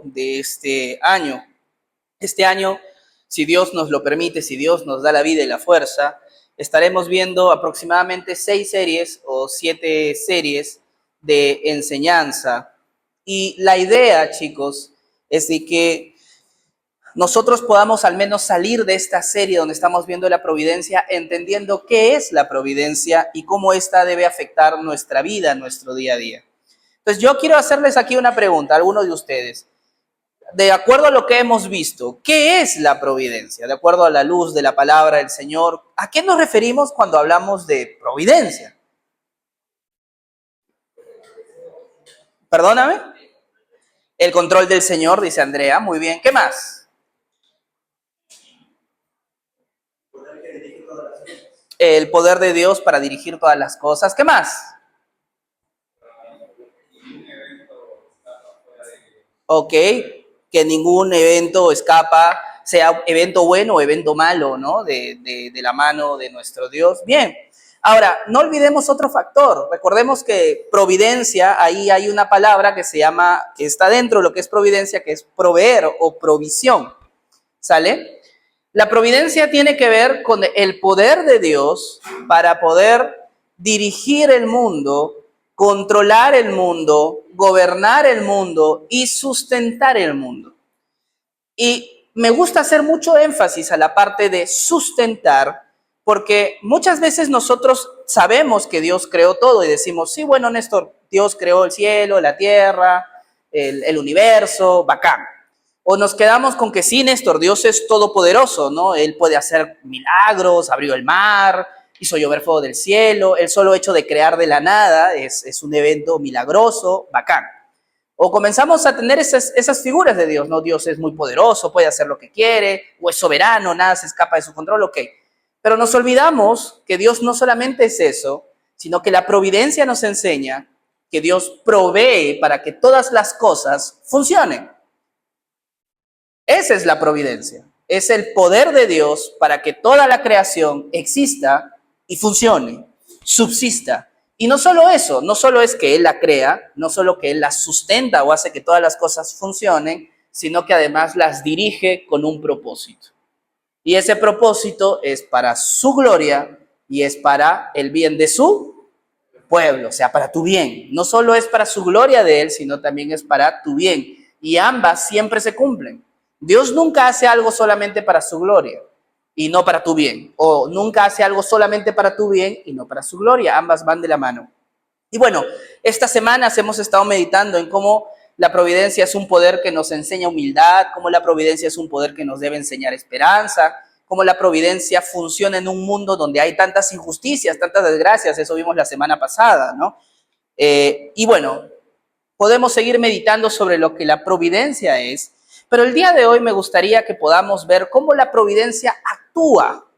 de este año. Este año, si Dios nos lo permite, si Dios nos da la vida y la fuerza, estaremos viendo aproximadamente 6 series o 7 series de enseñanza. Y la idea, chicos, es de que nosotros podamos al menos salir de esta serie donde estamos viendo la providencia, entendiendo qué es la providencia y cómo ésta debe afectar nuestra vida, nuestro día a día. Entonces yo quiero hacerles aquí una pregunta a algunos de ustedes. De acuerdo a lo que hemos visto, ¿qué es la providencia? De acuerdo a la luz de la palabra del Señor, ¿a qué nos referimos cuando hablamos de providencia? Perdóname. El control del Señor, dice Andrea. Muy bien. ¿Qué más? El poder de Dios para dirigir todas las cosas. ¿Qué más? Ok, que ningún evento escapa, sea evento bueno o evento malo, ¿no? De la mano de nuestro Dios. Bien, ahora, no olvidemos otro factor. Recordemos que providencia, ahí hay una palabra que se llama, que está dentro de lo que es providencia, que es proveer o provisión. ¿Sale? La providencia tiene que ver con el poder de Dios para poder dirigir el mundo, controlar el mundo, gobernar el mundo y sustentar el mundo. Y me gusta hacer mucho énfasis a la parte de sustentar, porque muchas veces nosotros sabemos que Dios creó todo y decimos, sí, bueno, Néstor, Dios creó el cielo, la tierra, el universo, bacán. O nos quedamos con que sí, Néstor, Dios es todopoderoso, ¿no? Él puede hacer milagros, abrió el mar, hizo llover fuego del cielo, el solo hecho de crear de la nada es un evento milagroso, bacán. O comenzamos a tener esas figuras de Dios, ¿no? Dios es muy poderoso, puede hacer lo que quiere, o es soberano, nada se escapa de su control, ok. Pero nos olvidamos que Dios no solamente es eso, sino que la providencia nos enseña que Dios provee para que todas las cosas funcionen. Esa es la providencia. Es el poder de Dios para que toda la creación exista y funcione, subsista. Y no solo eso, no solo es que Él la crea, no solo que Él la sustenta o hace que todas las cosas funcionen, sino que además las dirige con un propósito. Y ese propósito es para su gloria y es para el bien de su pueblo, o sea, para tu bien. No solo es para su gloria de Él, sino también es para tu bien. Y ambas siempre se cumplen. Dios nunca hace algo solamente para su gloria y no para tu bien. O nunca hace algo solamente para tu bien y no para su gloria. Ambas van de la mano. Y bueno, estas semanas hemos estado meditando en cómo la providencia es un poder que nos enseña humildad, cómo la providencia es un poder que nos debe enseñar esperanza, cómo la providencia funciona en un mundo donde hay tantas injusticias, tantas desgracias. Eso vimos la semana pasada, ¿no? Y bueno, podemos seguir meditando sobre lo que la providencia es, pero el día de hoy me gustaría que podamos ver cómo la providencia actúa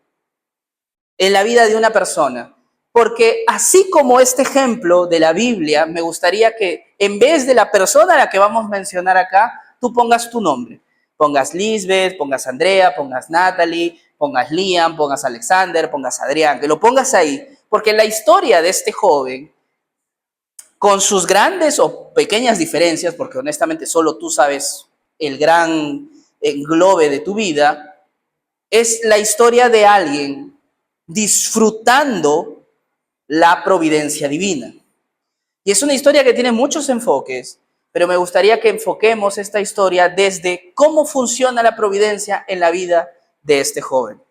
en la vida de una persona. Porque así como este ejemplo de la Biblia, me gustaría que en vez de la persona a la que vamos a mencionar acá, tú pongas tu nombre. Pongas Lisbeth, pongas Andrea, pongas Natalie, pongas Liam, pongas Alexander, pongas Adrián, que lo pongas ahí. Porque la historia de este joven, con sus grandes o pequeñas diferencias, porque honestamente solo tú sabes el gran englobe de tu vida, es la historia de alguien disfrutando la providencia divina. Y es una historia que tiene muchos enfoques, pero me gustaría que enfoquemos esta historia desde cómo funciona la providencia en la vida de este joven.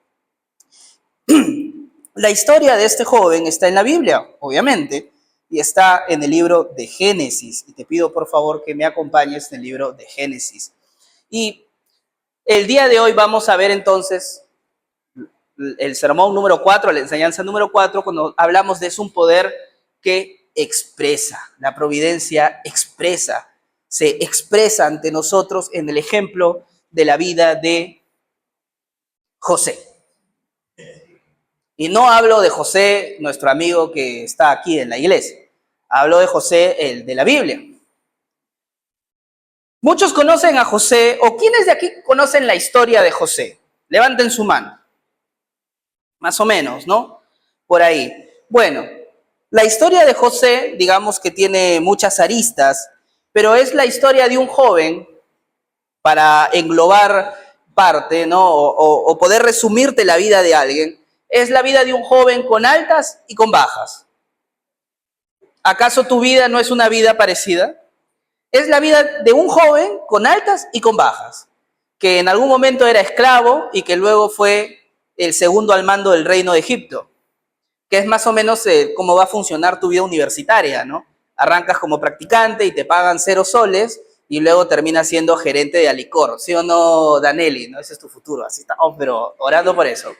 La historia de este joven está en la Biblia, obviamente, y está en el libro de Génesis. Y te pido por favor que me acompañes en el libro de Génesis. Y el día de hoy vamos a ver entonces el sermón número 4, la enseñanza número 4, cuando hablamos de es un poder que expresa, la providencia expresa, se expresa ante nosotros en el ejemplo de la vida de José. Y no hablo de José, nuestro amigo que está aquí en la iglesia, hablo de José, el de la Biblia. Muchos conocen a José, o ¿quiénes de aquí conocen la historia de José? Levanten su mano. Más o menos, ¿no? Por ahí. Bueno, la historia de José, digamos que tiene muchas aristas, pero es la historia de un joven para englobar parte, ¿no? O poder resumirte la vida de alguien, es la vida de un joven con altas y con bajas. ¿Acaso tu vida no es una vida parecida? Es la vida de un joven con altas y con bajas, que en algún momento era esclavo y que luego fue el segundo al mando del reino de Egipto, que es más o menos cómo va a funcionar tu vida universitaria, ¿no? Arrancas como practicante y te pagan 0 soles y luego terminas siendo gerente de Alicor, ¿sí o no, Danelli? ¿No? Ese es tu futuro, así estamos, pero orando por eso,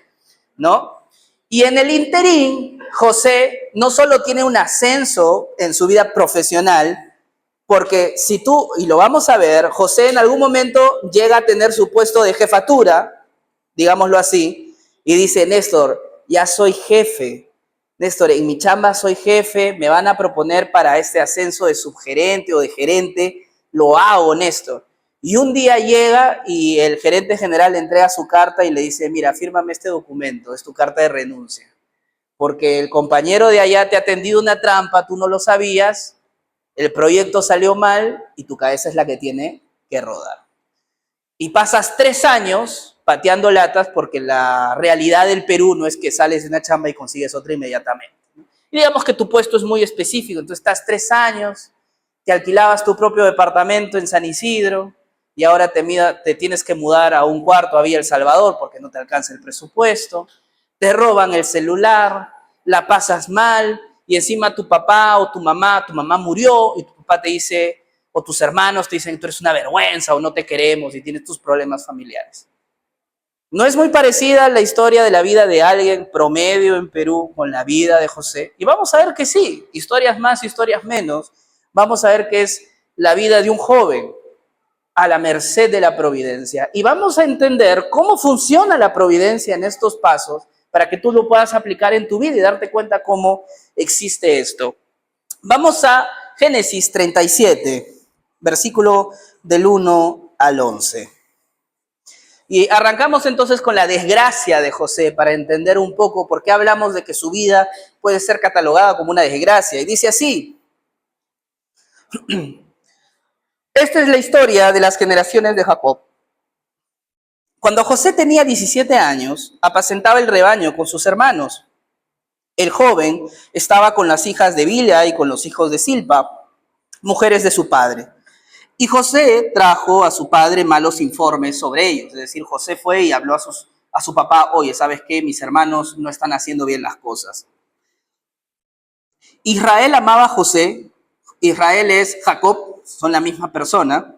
¿no? Y en el interín, José no solo tiene un ascenso en su vida profesional, porque si tú, y lo vamos a ver, José en algún momento llega a tener su puesto de jefatura, digámoslo así, y dice, Néstor, ya soy jefe. Néstor, en mi chamba soy jefe, me van a proponer para este ascenso de subgerente o de gerente, lo hago, Néstor. Y un día llega y el gerente general le entrega su carta y le dice, mira, fírmame este documento, es tu carta de renuncia, porque el compañero de allá te ha tendido una trampa, tú no lo sabías, el proyecto salió mal y tu cabeza es la que tiene que rodar. Y pasas 3 años pateando latas porque la realidad del Perú no es que sales de una chamba y consigues otra inmediatamente. Y digamos que tu puesto es muy específico, entonces estás 3 años, te alquilabas tu propio departamento en San Isidro y ahora te tienes que mudar a un cuarto a Villa El Salvador porque no te alcanza el presupuesto, te roban el celular, la pasas mal y encima tu papá o tu mamá murió y tu papá te dice, o tus hermanos te dicen que tú eres una vergüenza o no te queremos y tienes tus problemas familiares. ¿No es muy parecida la historia de la vida de alguien promedio en Perú con la vida de José? Y vamos a ver que sí, historias más, historias menos. Vamos a ver que es la vida de un joven a la merced de la providencia. Y vamos a entender cómo funciona la providencia en estos pasos para que tú lo puedas aplicar en tu vida y darte cuenta cómo existe esto. Vamos a Génesis 37, versículo del 1 al 11. Y arrancamos entonces con la desgracia de José para entender un poco por qué hablamos de que su vida puede ser catalogada como una desgracia. Y dice así, esta es la historia de las generaciones de Jacob. Cuando José tenía 17 años, apacentaba el rebaño con sus hermanos. El joven estaba con las hijas de Bilha y con los hijos de Silpa, mujeres de su padre. Y José trajo a su padre malos informes sobre ellos. Es decir, José fue y habló a su papá, oye, ¿sabes qué? Mis hermanos no están haciendo bien las cosas. Israel amaba a José. Israel es Jacob, son la misma persona,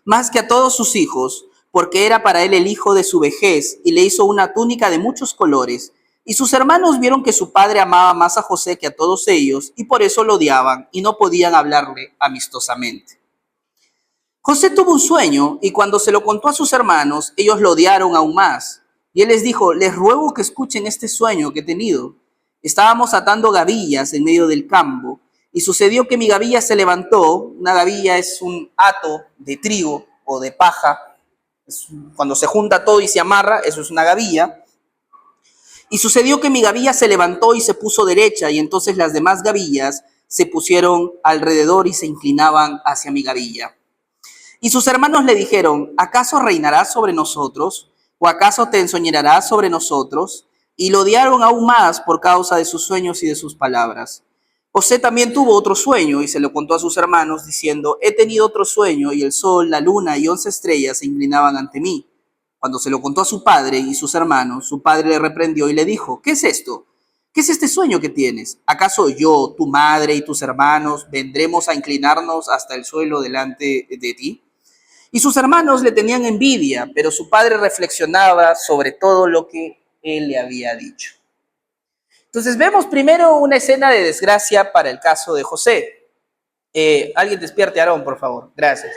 más que a todos sus hijos, porque era para él el hijo de su vejez, y le hizo una túnica de muchos colores. Y sus hermanos vieron que su padre amaba más a José que a todos ellos, y por eso lo odiaban, y no podían hablarle amistosamente. José tuvo un sueño, y cuando se lo contó a sus hermanos, ellos lo odiaron aún más. Y él les dijo, les ruego que escuchen este sueño que he tenido. Estábamos atando gavillas en medio del campo, y sucedió que mi gavilla se levantó. Una gavilla es un hato de trigo o de paja. Cuando se junta todo y se amarra, eso es una gavilla. Y sucedió que mi gavilla se levantó y se puso derecha, y entonces las demás gavillas se pusieron alrededor y se inclinaban hacia mi gavilla. Y sus hermanos le dijeron, ¿acaso reinarás sobre nosotros? ¿O acaso te ensoñarás sobre nosotros? Y lo odiaron aún más por causa de sus sueños y de sus palabras. José también tuvo otro sueño y se lo contó a sus hermanos diciendo, he tenido otro sueño y el sol, la luna y 11 estrellas se inclinaban ante mí. Cuando se lo contó a su padre y sus hermanos, su padre le reprendió y le dijo, ¿qué es esto? ¿Qué es este sueño que tienes? ¿Acaso yo, tu madre y tus hermanos vendremos a inclinarnos hasta el suelo delante de ti? Y sus hermanos le tenían envidia, pero su padre reflexionaba sobre todo lo que él le había dicho. Entonces vemos primero una escena de desgracia para el caso de José. Alguien despierte a Aarón, por favor. Gracias.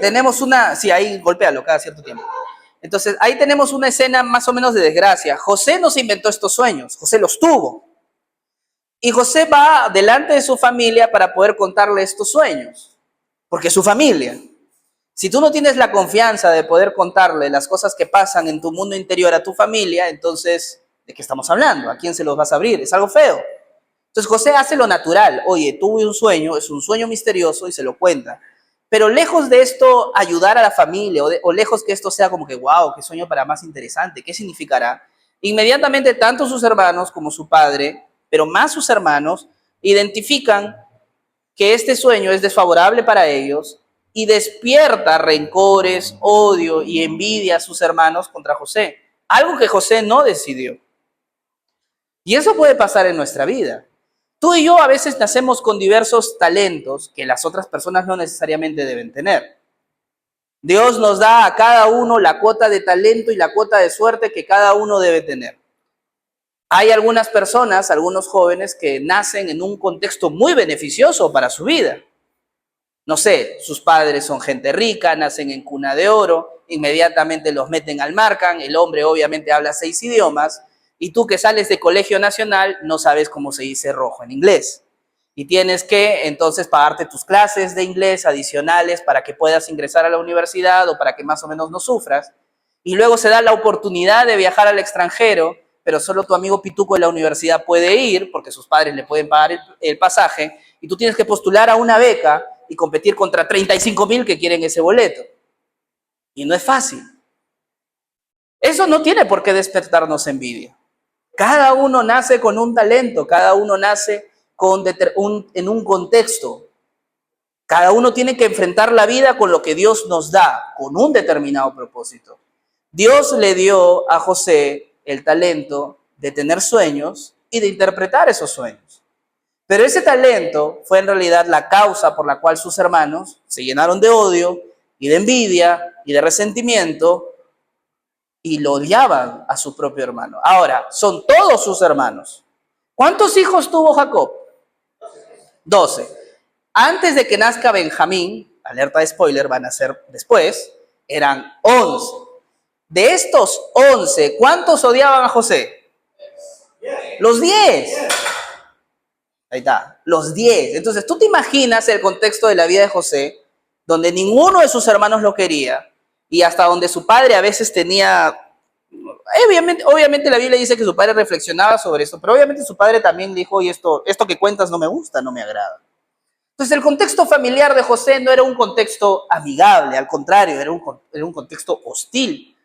Tenemos una... Sí, ahí golpéalo cada cierto tiempo. Entonces, ahí tenemos una escena más o menos de desgracia. José no se inventó estos sueños, José los tuvo. Y José va delante de su familia para poder contarle estos sueños, porque es su familia. Si tú no tienes la confianza de poder contarle las cosas que pasan en tu mundo interior a tu familia, entonces, ¿de qué estamos hablando? ¿A quién se los vas a abrir? Es algo feo. Entonces José hace lo natural. Oye, tuve un sueño, es un sueño misterioso y se lo cuenta. Pero lejos de esto ayudar a la familia o lejos que esto sea como que, wow, qué sueño para más interesante, ¿qué significará? Inmediatamente tanto sus hermanos como su padre, pero más sus hermanos, identifican que este sueño es desfavorable para ellos y despierta rencores, odio y envidia a sus hermanos contra José, algo que José no decidió. Y eso puede pasar en nuestra vida. Tú y yo a veces nacemos con diversos talentos que las otras personas no necesariamente deben tener. Dios nos da a cada uno la cuota de talento y la cuota de suerte que cada uno debe tener. Hay algunas personas, algunos jóvenes que nacen en un contexto muy beneficioso para su vida. No sé, sus padres son gente rica, nacen en cuna de oro, inmediatamente los meten al marcan, el hombre obviamente habla 6 idiomas, y tú que sales de colegio nacional no sabes cómo se dice rojo en inglés. Y tienes que entonces pagarte tus clases de inglés adicionales para que puedas ingresar a la universidad o para que más o menos no sufras. Y luego se da la oportunidad de viajar al extranjero, pero solo tu amigo pituco de la universidad puede ir porque sus padres le pueden pagar el pasaje y tú tienes que postular a una beca y competir contra 35,000 que quieren ese boleto. Y no es fácil. Eso no tiene por qué despertarnos envidia. Cada uno nace con un talento, cada uno nace en un contexto. Cada uno tiene que enfrentar la vida con lo que Dios nos da, con un determinado propósito. Dios le dio a José el talento de tener sueños y de interpretar esos sueños. Pero ese talento fue en realidad la causa por la cual sus hermanos se llenaron de odio y de envidia y de resentimiento y lo odiaban a su propio hermano. Ahora, son todos sus hermanos. ¿Cuántos hijos tuvo Jacob? 12. Antes de que nazca Benjamín, alerta de spoiler, van a ser después, eran 11. De estos 11, ¿cuántos odiaban a José? Los 10. Ahí está, los 10. Entonces, tú te imaginas el contexto de la vida de José, donde ninguno de sus hermanos lo quería, y hasta donde su padre a veces tenía... Obviamente la Biblia dice que su padre reflexionaba sobre esto, pero obviamente su padre también dijo, y esto que cuentas no me gusta, no me agrada. Entonces, el contexto familiar de José no era un contexto amigable, al contrario, era un contexto hostil.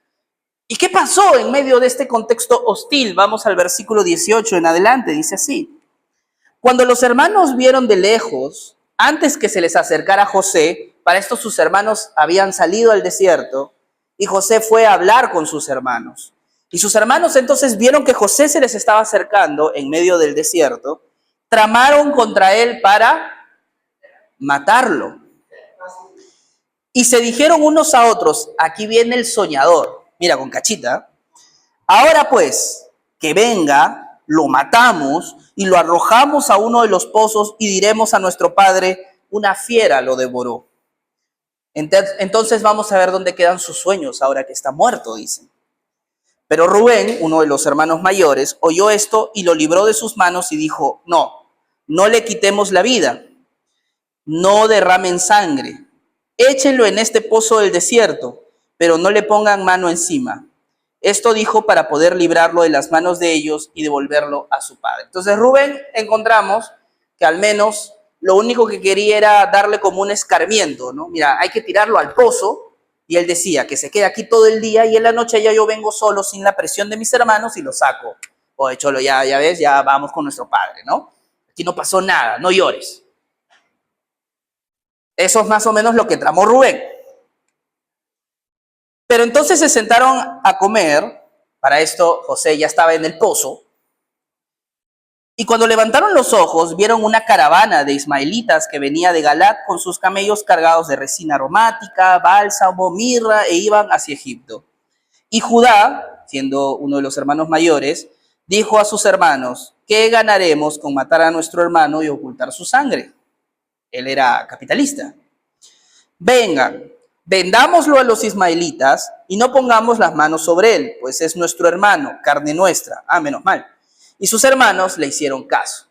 ¿Y qué pasó en medio de este contexto hostil? Vamos al versículo 18 en adelante, dice así. Cuando los hermanos vieron de lejos, antes que se les acercara José, para esto sus hermanos habían salido al desierto, y José fue a hablar con sus hermanos. Y sus hermanos entonces vieron que José se les estaba acercando en medio del desierto, tramaron contra él para matarlo. Y se dijeron unos a otros, aquí viene el soñador, mira con cachita, ahora pues, que venga, lo matamos y lo arrojamos a uno de los pozos y diremos a nuestro padre, una fiera lo devoró. Entonces vamos a ver dónde quedan sus sueños ahora que está muerto, dicen. Pero Rubén, uno de los hermanos mayores, oyó esto y lo libró de sus manos y dijo, no le quitemos la vida, no derramen sangre, échenlo en este pozo del desierto, pero no le pongan mano encima. Esto dijo para poder librarlo de las manos de ellos y devolverlo a su padre. Entonces Rubén encontramos que al menos lo único que quería era darle como un escarmiento, ¿no? Mira, hay que tirarlo al pozo, y él decía que se quede aquí todo el día y en la noche ya yo vengo solo sin la presión de mis hermanos y lo saco. Oye, cholo, ya ves, ya vamos con nuestro padre, ¿no? Aquí no pasó nada, no llores. Eso es más o menos lo que tramó Rubén. Pero entonces se sentaron a comer, para esto José ya estaba en el pozo, y cuando levantaron los ojos vieron una caravana de ismaelitas que venía de Galat con sus camellos cargados de resina aromática, bálsamo, mirra, e iban hacia Egipto. Y Judá, siendo uno de los hermanos mayores, dijo a sus hermanos, ¿qué ganaremos con matar a nuestro hermano y ocultar su sangre? Él era capitalista. Vengan, vendámoslo a los ismaelitas y no pongamos las manos sobre él, pues es nuestro hermano, carne nuestra. Menos mal. Y sus hermanos le hicieron caso.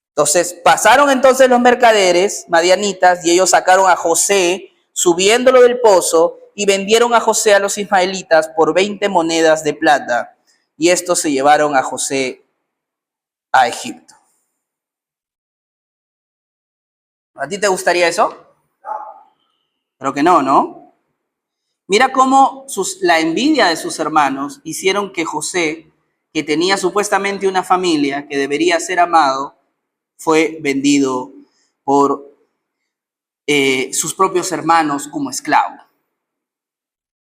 Entonces pasaron entonces los mercaderes madianitas y ellos sacaron a José subiéndolo del pozo y vendieron a José a los ismaelitas por 20 monedas de plata. Y estos se llevaron a José a Egipto. ¿A ti te gustaría eso? Creo que no, ¿no? Mira cómo la envidia de sus hermanos hicieron que José, que tenía supuestamente una familia que debería ser amado, fue vendido por sus propios hermanos como esclavo.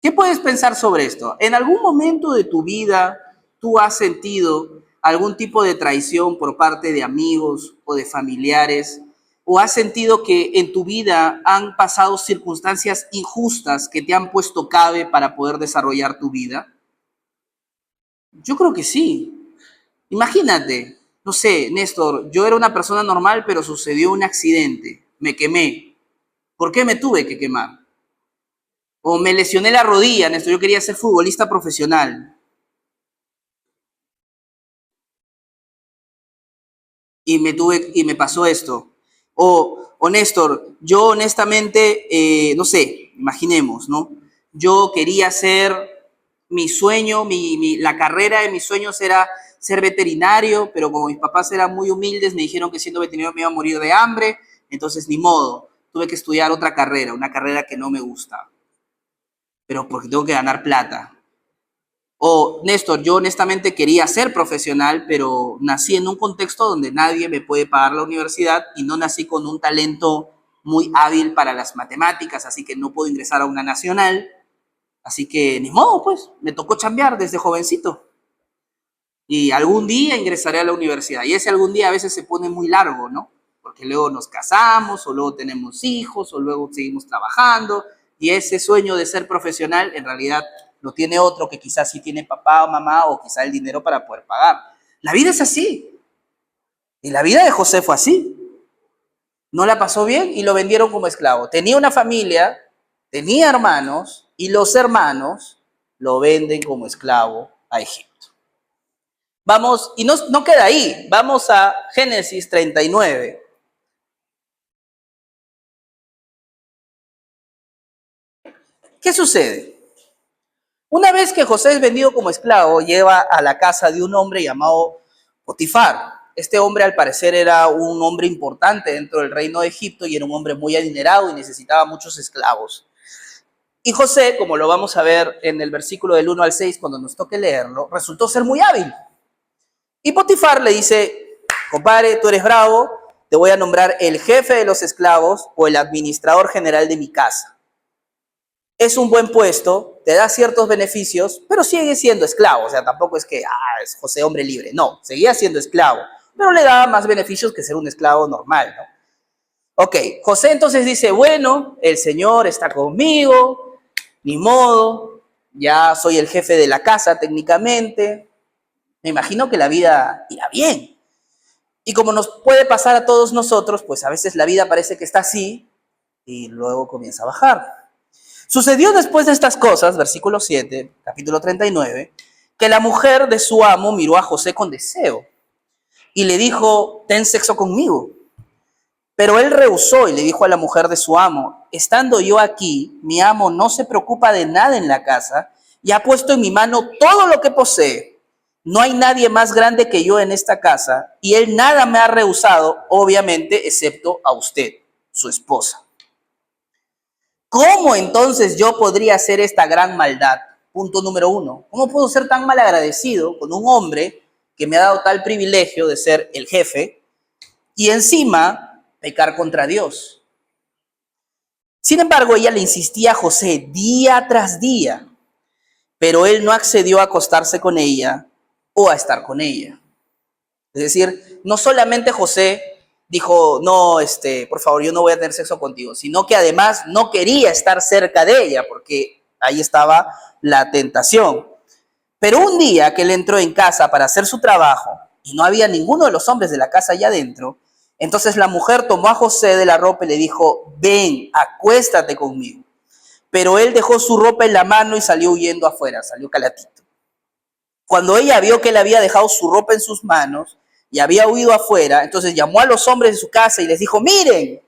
¿Qué puedes pensar sobre esto? ¿En algún momento de tu vida tú has sentido algún tipo de traición por parte de amigos o de familiares? ¿O has sentido que en tu vida han pasado circunstancias injustas que te han puesto cabe para poder desarrollar tu vida? Yo creo que sí. Imagínate, no sé, Néstor, yo era una persona normal, pero sucedió un accidente, me quemé. ¿Por qué me tuve que quemar? O me lesioné la rodilla, Néstor, yo quería ser futbolista profesional y me pasó esto. O Néstor, yo honestamente, no sé, imaginemos, ¿no? Yo quería ser, mi sueño, la carrera de mis sueños era ser veterinario, pero como mis papás eran muy humildes, me dijeron que siendo veterinario me iba a morir de hambre, entonces ni modo, tuve que estudiar otra carrera, una carrera que no me gusta, pero porque tengo que ganar plata. O, Néstor, yo honestamente quería ser profesional, pero nací en un contexto donde nadie me puede pagar la universidad y no nací con un talento muy hábil para las matemáticas, así que no puedo ingresar a una nacional. Así que ni modo, pues, me tocó chambear desde jovencito. Y algún día ingresaré a la universidad. Y ese algún día a veces se pone muy largo, ¿no? Porque luego nos casamos, o luego tenemos hijos, o luego seguimos trabajando. Y ese sueño de ser profesional en realidad lo tiene otro que quizás sí tiene papá o mamá, o quizás el dinero para poder pagar. La vida es así. Y la vida de José fue así. No la pasó bien y lo vendieron como esclavo. Tenía una familia, tenía hermanos, y los hermanos lo venden como esclavo a Egipto. Vamos, y no queda ahí, vamos a Génesis 39. ¿Qué sucede? Una vez que José es vendido como esclavo, lleva a la casa de un hombre llamado Potifar. Este hombre al parecer era un hombre importante dentro del reino de Egipto y era un hombre muy adinerado y necesitaba muchos esclavos. Y José, como lo vamos a ver en el versículo del 1 al 6 cuando nos toque leerlo, resultó ser muy hábil. Y Potifar le dice, compadre, tú eres bravo, te voy a nombrar el jefe de los esclavos o el administrador general de mi casa. Es un buen puesto, te da ciertos beneficios, pero sigue siendo esclavo. O sea, tampoco es que, es José hombre libre. No, seguía siendo esclavo, pero le daba más beneficios que ser un esclavo normal, ¿no? Ok, José entonces dice, bueno, el Señor está conmigo, ni modo, ya soy el jefe de la casa técnicamente, me imagino que la vida irá bien. Y como nos puede pasar a todos nosotros, pues a veces la vida parece que está así y luego comienza a bajar. Sucedió después de estas cosas, versículo 7, capítulo 39, que la mujer de su amo miró a José con deseo y le dijo, ten sexo conmigo. Pero él rehusó y le dijo a la mujer de su amo, estando yo aquí, mi amo no se preocupa de nada en la casa y ha puesto en mi mano todo lo que posee. No hay nadie más grande que yo en esta casa y él nada me ha rehusado, obviamente, excepto a usted, su esposa. ¿Cómo entonces yo podría hacer esta gran maldad? Punto número 1. ¿Cómo puedo ser tan mal agradecido con un hombre que me ha dado tal privilegio de ser el jefe y encima pecar contra Dios? Sin embargo, ella le insistía a José día tras día, pero él no accedió a acostarse con ella o a estar con ella. Es decir, no solamente José dijo, no, por favor, yo no voy a tener sexo contigo, sino que además no quería estar cerca de ella, porque ahí estaba la tentación. Pero un día que él entró en casa para hacer su trabajo y no había ninguno de los hombres de la casa allá adentro, entonces la mujer tomó a José de la ropa y le dijo, ven, acuéstate conmigo. Pero él dejó su ropa en la mano y salió huyendo afuera, salió calatito. Cuando ella vio que él había dejado su ropa en sus manos y había huido afuera, entonces llamó a los hombres de su casa y les dijo, miren,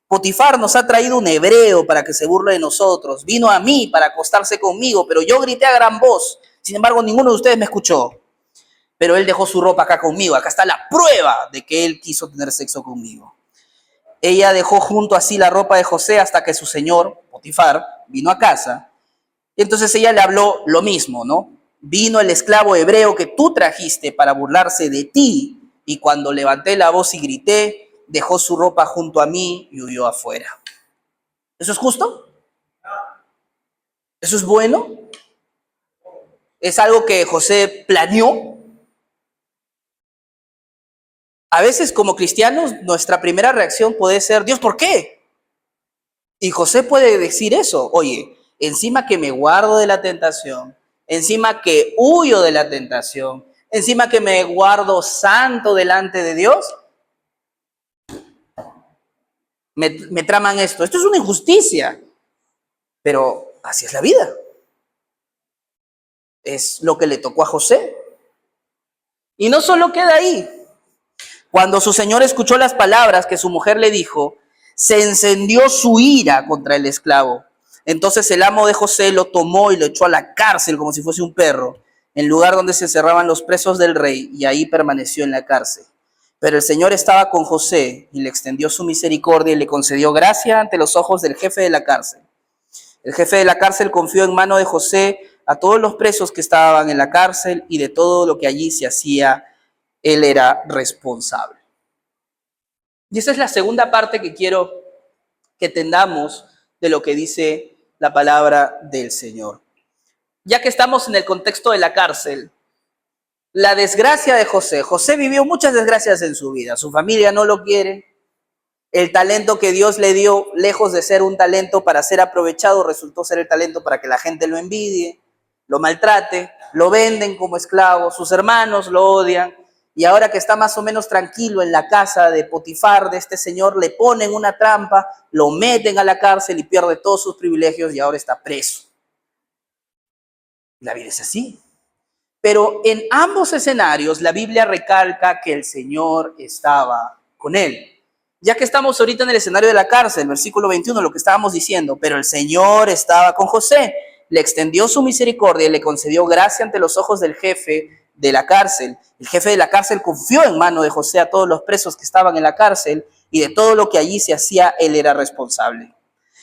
Potifar nos ha traído un hebreo para que se burle de nosotros. Vino a mí para acostarse conmigo, pero yo grité a gran voz. Sin embargo, ninguno de ustedes me escuchó. Pero él dejó su ropa acá conmigo. Acá está la prueba de que él quiso tener sexo conmigo. Ella dejó junto así la ropa de José hasta que su señor, Potifar, vino a casa. Y entonces ella le habló lo mismo, ¿no? Vino el esclavo hebreo que tú trajiste para burlarse de ti, y cuando levanté la voz y grité, dejó su ropa junto a mí y huyó afuera. ¿Eso es justo? ¿Eso es bueno? ¿Es algo que José planeó? A veces como cristianos nuestra primera reacción puede ser, Dios, ¿por qué? Y José puede decir eso, oye, encima que me guardo de la tentación, encima que huyo de la tentación, encima que me guardo santo delante de Dios, me traman esto. Esto es una injusticia, pero así es la vida. Es lo que le tocó a José. Y no solo queda ahí. Cuando su señor escuchó las palabras que su mujer le dijo, se encendió su ira contra el esclavo. Entonces el amo de José lo tomó y lo echó a la cárcel como si fuese un perro, en lugar donde se encerraban los presos del rey, y ahí permaneció en la cárcel. Pero el Señor estaba con José y le extendió su misericordia y le concedió gracia ante los ojos del jefe de la cárcel. El jefe de la cárcel confió en mano de José a todos los presos que estaban en la cárcel, y de todo lo que allí se hacía, él era responsable. Y esa es la segunda parte que quiero que entendamos de lo que dice la palabra del Señor. Ya que estamos en el contexto de la cárcel, la desgracia de José. José vivió muchas desgracias en su vida. Su familia no lo quiere. El talento que Dios le dio, lejos de ser un talento para ser aprovechado, resultó ser el talento para que la gente lo envidie, lo maltrate, lo venden como esclavo, sus hermanos lo odian. Y ahora que está más o menos tranquilo en la casa de Potifar, de este señor, le ponen una trampa, lo meten a la cárcel y pierde todos sus privilegios y ahora está preso. La vida es así. Pero en ambos escenarios la Biblia recalca que el Señor estaba con él. Ya que estamos ahorita en el escenario de la cárcel, versículo 21, lo que estábamos diciendo, pero el Señor estaba con José, le extendió su misericordia y le concedió gracia ante los ojos del jefe de la cárcel. El jefe de la cárcel confió en mano de José a todos los presos que estaban en la cárcel, y de todo lo que allí se hacía, él era responsable.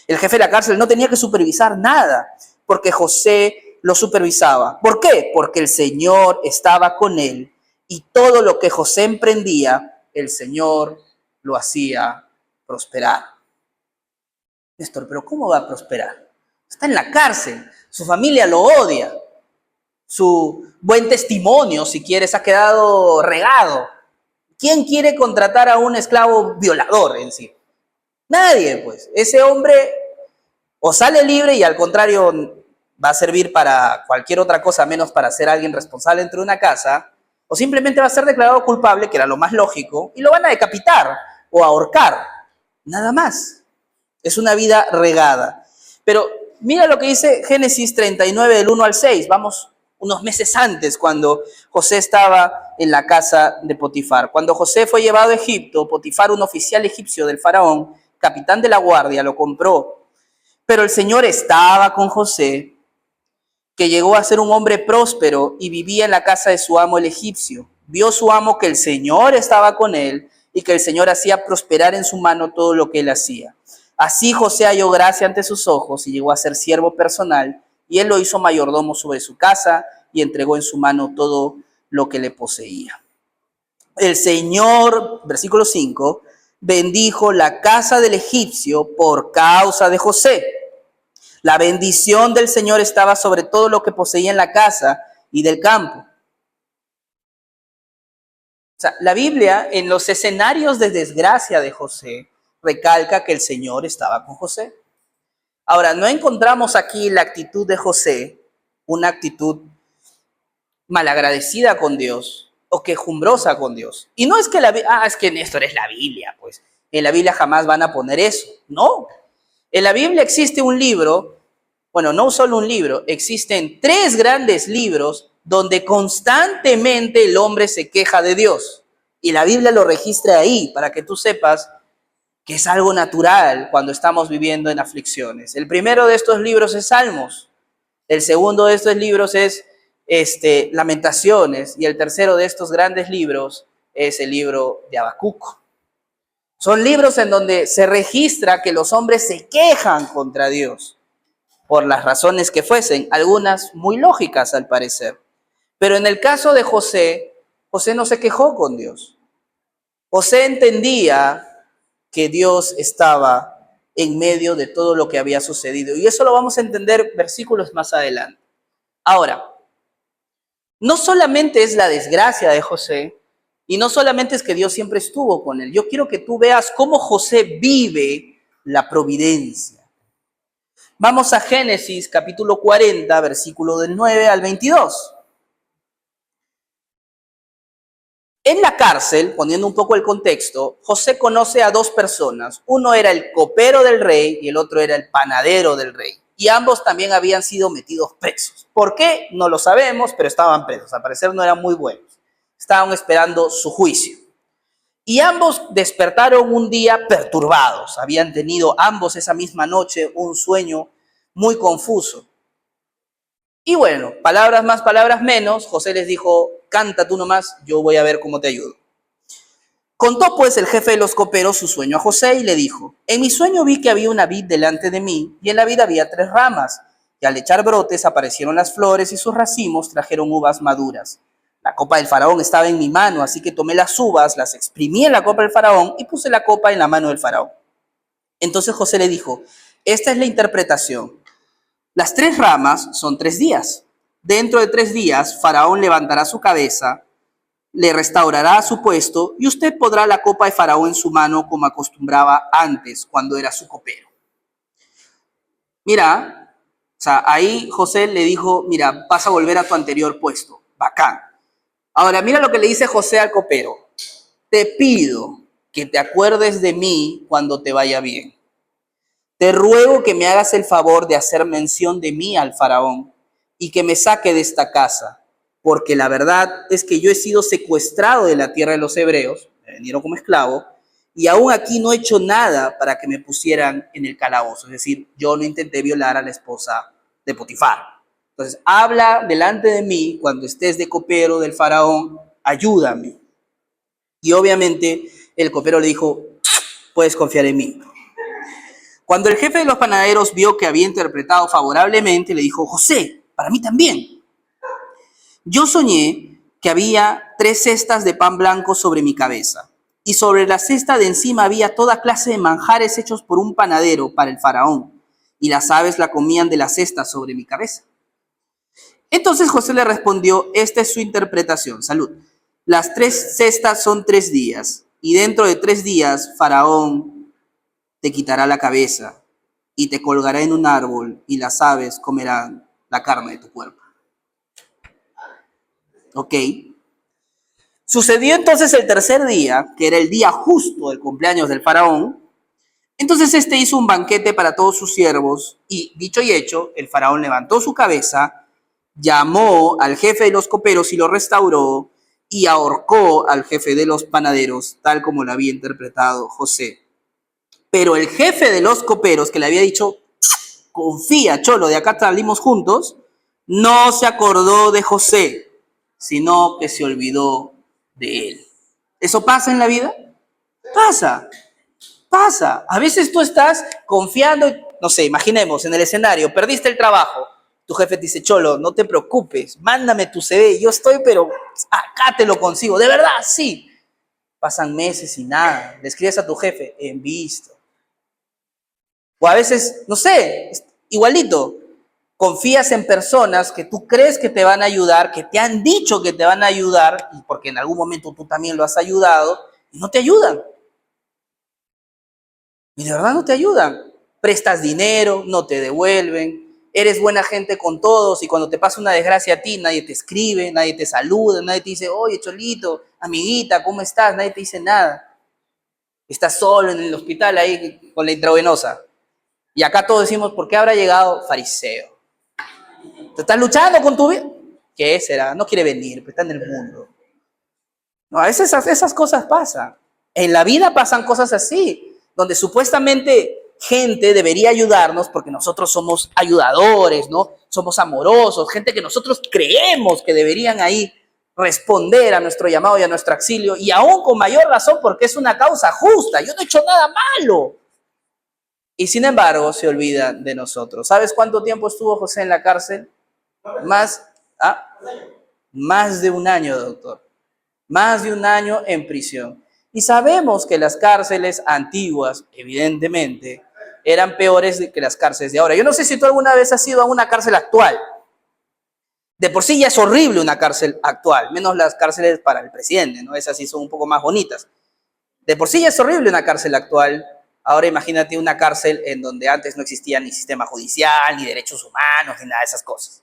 El jefe de la cárcel no tenía que supervisar nada, porque José lo supervisaba. ¿Por qué? Porque el Señor estaba con él, y todo lo que José emprendía, el Señor lo hacía prosperar. Néstor, ¿pero cómo va a prosperar? Está en la cárcel, su familia lo odia, su buen testimonio, si quieres, ha quedado regado. ¿Quién quiere contratar a un esclavo violador en sí? Nadie, pues. Ese hombre o sale libre y al contrario va a servir para cualquier otra cosa menos para ser alguien responsable dentro de una casa, o simplemente va a ser declarado culpable, que era lo más lógico, y lo van a decapitar o ahorcar. Nada más. Es una vida regada. Pero mira lo que dice Génesis 39, del 1 al 6. Vamos unos meses antes, cuando José estaba en la casa de Potifar. Cuando José fue llevado a Egipto, Potifar, un oficial egipcio del faraón, capitán de la guardia, lo compró. Pero el Señor estaba con José, que llegó a ser un hombre próspero y vivía en la casa de su amo el egipcio. Vio su amo que el Señor estaba con él y que el Señor hacía prosperar en su mano todo lo que él hacía. Así José halló gracia ante sus ojos y llegó a ser siervo personal, y él lo hizo mayordomo sobre su casa y entregó en su mano todo lo que le poseía. El Señor, versículo 5, bendijo la casa del egipcio por causa de José. La bendición del Señor estaba sobre todo lo que poseía en la casa y del campo. O sea, la Biblia, en los escenarios de desgracia de José, recalca que el Señor estaba con José. Ahora, no encontramos aquí la actitud de José, una actitud malagradecida con Dios o quejumbrosa con Dios. Y no es que es que Néstor es la Biblia, pues. En la Biblia jamás van a poner eso. No. En la Biblia existe un libro, bueno, no solo un libro, existen 3 grandes libros donde constantemente el hombre se queja de Dios. Y la Biblia lo registra ahí para que tú sepas que es algo natural cuando estamos viviendo en aflicciones. El primero de estos libros es Salmos. El segundo de estos libros es Lamentaciones, y el tercero de estos grandes libros es el libro de Habacuc. Son libros en donde se registra que los hombres se quejan contra Dios por las razones que fuesen, algunas muy lógicas al parecer. Pero en el caso de José, José no se quejó con Dios. José entendía que Dios estaba en medio de todo lo que había sucedido. Y eso lo vamos a entender versículos más adelante. Ahora, no solamente es la desgracia de José, y no solamente es que Dios siempre estuvo con él. Yo quiero que tú veas cómo José vive la providencia. Vamos a Génesis capítulo 40, versículo del 9 al 22. En la cárcel, poniendo un poco el contexto, José conoce a dos personas. Uno era el copero del rey y el otro era el panadero del rey. Y ambos también habían sido metidos presos. ¿Por qué? No lo sabemos, pero estaban presos. Al parecer no eran muy buenos. Estaban esperando su juicio. Y ambos despertaron un día perturbados. Habían tenido ambos esa misma noche un sueño muy confuso. Y bueno, palabras más, palabras menos, José les dijo, canta tú nomás, yo voy a ver cómo te ayudo. Contó pues el jefe de los coperos su sueño a José y le dijo, en mi sueño vi que había una vid delante de mí y en la vid había 3 ramas, y al echar brotes aparecieron las flores y sus racimos trajeron uvas maduras. La copa del faraón estaba en mi mano, así que tomé las uvas, las exprimí en la copa del faraón y puse la copa en la mano del faraón. Entonces José le dijo, esta es la interpretación. Las 3 ramas son 3 días. Dentro de 3 días, Faraón levantará su cabeza, le restaurará a su puesto y usted podrá la copa de Faraón en su mano como acostumbraba antes, cuando era su copero. Mira, o sea, ahí José le dijo, mira, vas a volver a tu anterior puesto. Bacán. Ahora, mira lo que le dice José al copero. Te pido que te acuerdes de mí cuando te vaya bien. Te ruego que me hagas el favor de hacer mención de mí al faraón y que me saque de esta casa, porque la verdad es que yo he sido secuestrado de la tierra de los hebreos, me vendieron como esclavo, y aún aquí no he hecho nada para que me pusieran en el calabozo. Es decir, yo no intenté violar a la esposa de Potifar. Entonces, habla delante de mí cuando estés de copero del faraón, ayúdame. Y obviamente el copero le dijo, puedes confiar en mí. Cuando el jefe de los panaderos vio que había interpretado favorablemente, le dijo, José, para mí también. Yo soñé que había 3 cestas de pan blanco sobre mi cabeza, y sobre la cesta de encima había toda clase de manjares hechos por un panadero para el faraón, y las aves la comían de la cesta sobre mi cabeza. Entonces José le respondió, esta es su interpretación, salud. Las 3 cestas son 3 días, y dentro de 3 días Faraón te quitará la cabeza y te colgará en un árbol y las aves comerán la carne de tu cuerpo. ¿Ok? Sucedió entonces el tercer día, que era el día justo del cumpleaños del faraón. Entonces este hizo un banquete para todos sus siervos y, dicho y hecho, el faraón levantó su cabeza, llamó al jefe de los coperos y lo restauró y ahorcó al jefe de los panaderos, tal como lo había interpretado José. Pero el jefe de los coperos, que le había dicho, confía, cholo, de acá salimos juntos, no se acordó de José, sino que se olvidó de él. ¿Eso pasa en la vida? Pasa, pasa. A veces tú estás confiando, no sé, imaginemos, en el escenario, perdiste el trabajo. Tu jefe te dice, cholo, no te preocupes, mándame tu CV, yo estoy, pero acá te lo consigo. De verdad, sí. Pasan meses y nada. Le escribes a tu jefe, en visto. O a veces, no sé, igualito, confías en personas que tú crees que te van a ayudar, que te han dicho que te van a ayudar, y porque en algún momento tú también lo has ayudado, y no te ayudan. Y de verdad no te ayudan. Prestas dinero, no te devuelven, eres buena gente con todos, y cuando te pasa una desgracia a ti, nadie te escribe, nadie te saluda, nadie te dice, oye, cholito, amiguita, ¿cómo estás? Nadie te dice nada. Estás solo en el hospital ahí con la intravenosa. Y acá todos decimos, ¿por qué habrá llegado fariseo? ¿Te estás luchando con tu vida? ¿Qué será? No quiere venir, pero está en el mundo. No, a veces esas cosas pasan. En la vida pasan cosas así, donde supuestamente gente debería ayudarnos porque nosotros somos ayudadores, ¿no? Somos amorosos, gente que nosotros creemos que deberían ahí, responder a nuestro llamado y a nuestro auxilio, y aún con mayor razón porque es una causa justa. Yo no he hecho nada malo. Y sin embargo se olvida de nosotros. ¿Sabes cuánto tiempo estuvo José en la cárcel? Más, ¿ah? Más de un año, doctor. Más de un año en prisión. Y sabemos que las cárceles antiguas, evidentemente, eran peores que las cárceles de ahora. Yo no sé si tú alguna vez has ido a una cárcel actual. De por sí ya es horrible una cárcel actual, menos las cárceles para el presidente, ¿no? Esas sí son un poco más bonitas. De por sí ya es horrible una cárcel actual. Ahora imagínate una cárcel en donde antes no existía ni sistema judicial, ni derechos humanos, ni nada de esas cosas.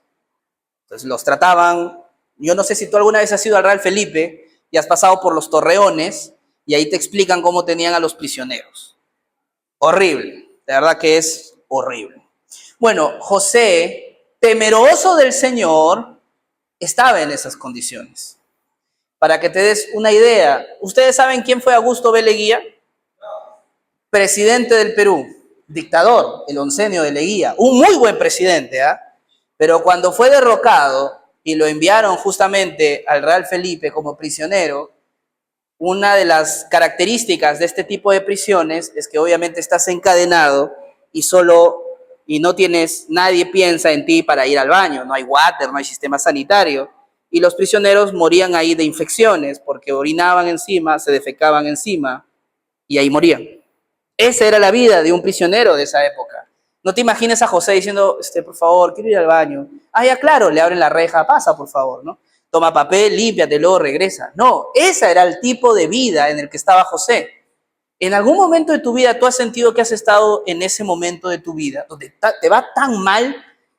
Entonces los trataban. Yo no sé si tú alguna vez has ido al Real Felipe y has pasado por los Torreones y ahí te explican cómo tenían a los prisioneros. Horrible, de verdad que es horrible. Bueno, José, temeroso del Señor, estaba en esas condiciones. Para que te des una idea, ¿ustedes saben quién fue Augusto B. Leguía? Presidente del Perú, dictador, el oncenio de Leguía, un muy buen presidente, ¿eh? Pero cuando fue derrocado y lo enviaron justamente al Real Felipe como prisionero, una de las características de este tipo de prisiones es que obviamente estás encadenado y no tienes, nadie piensa en ti para ir al baño, no hay water, no hay sistema sanitario, y los prisioneros morían ahí de infecciones porque orinaban encima, se defecaban encima y ahí morían. Esa era la vida de un prisionero de esa época. No te imagines a José diciendo, por favor, quiero ir al baño. Ah, ya claro, le abren la reja, pasa por favor, ¿no? Toma papel, límpiatelo, regresa. No, ese era el tipo de vida en el que estaba José. ¿En algún momento de tu vida tú has sentido que has estado en ese momento de tu vida donde te va tan mal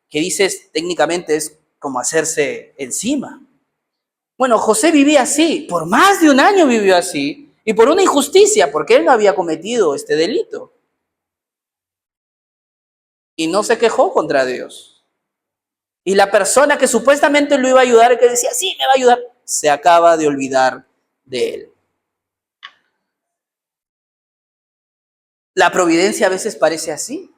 que dices, técnicamente es como hacerse encima? Bueno, José vivía así, por más de un año vivió así, y por una injusticia, porque él no había cometido este delito. Y no se quejó contra Dios. Y la persona que supuestamente lo iba a ayudar, que decía, sí, me va a ayudar, se acaba de olvidar de él. La providencia a veces parece así.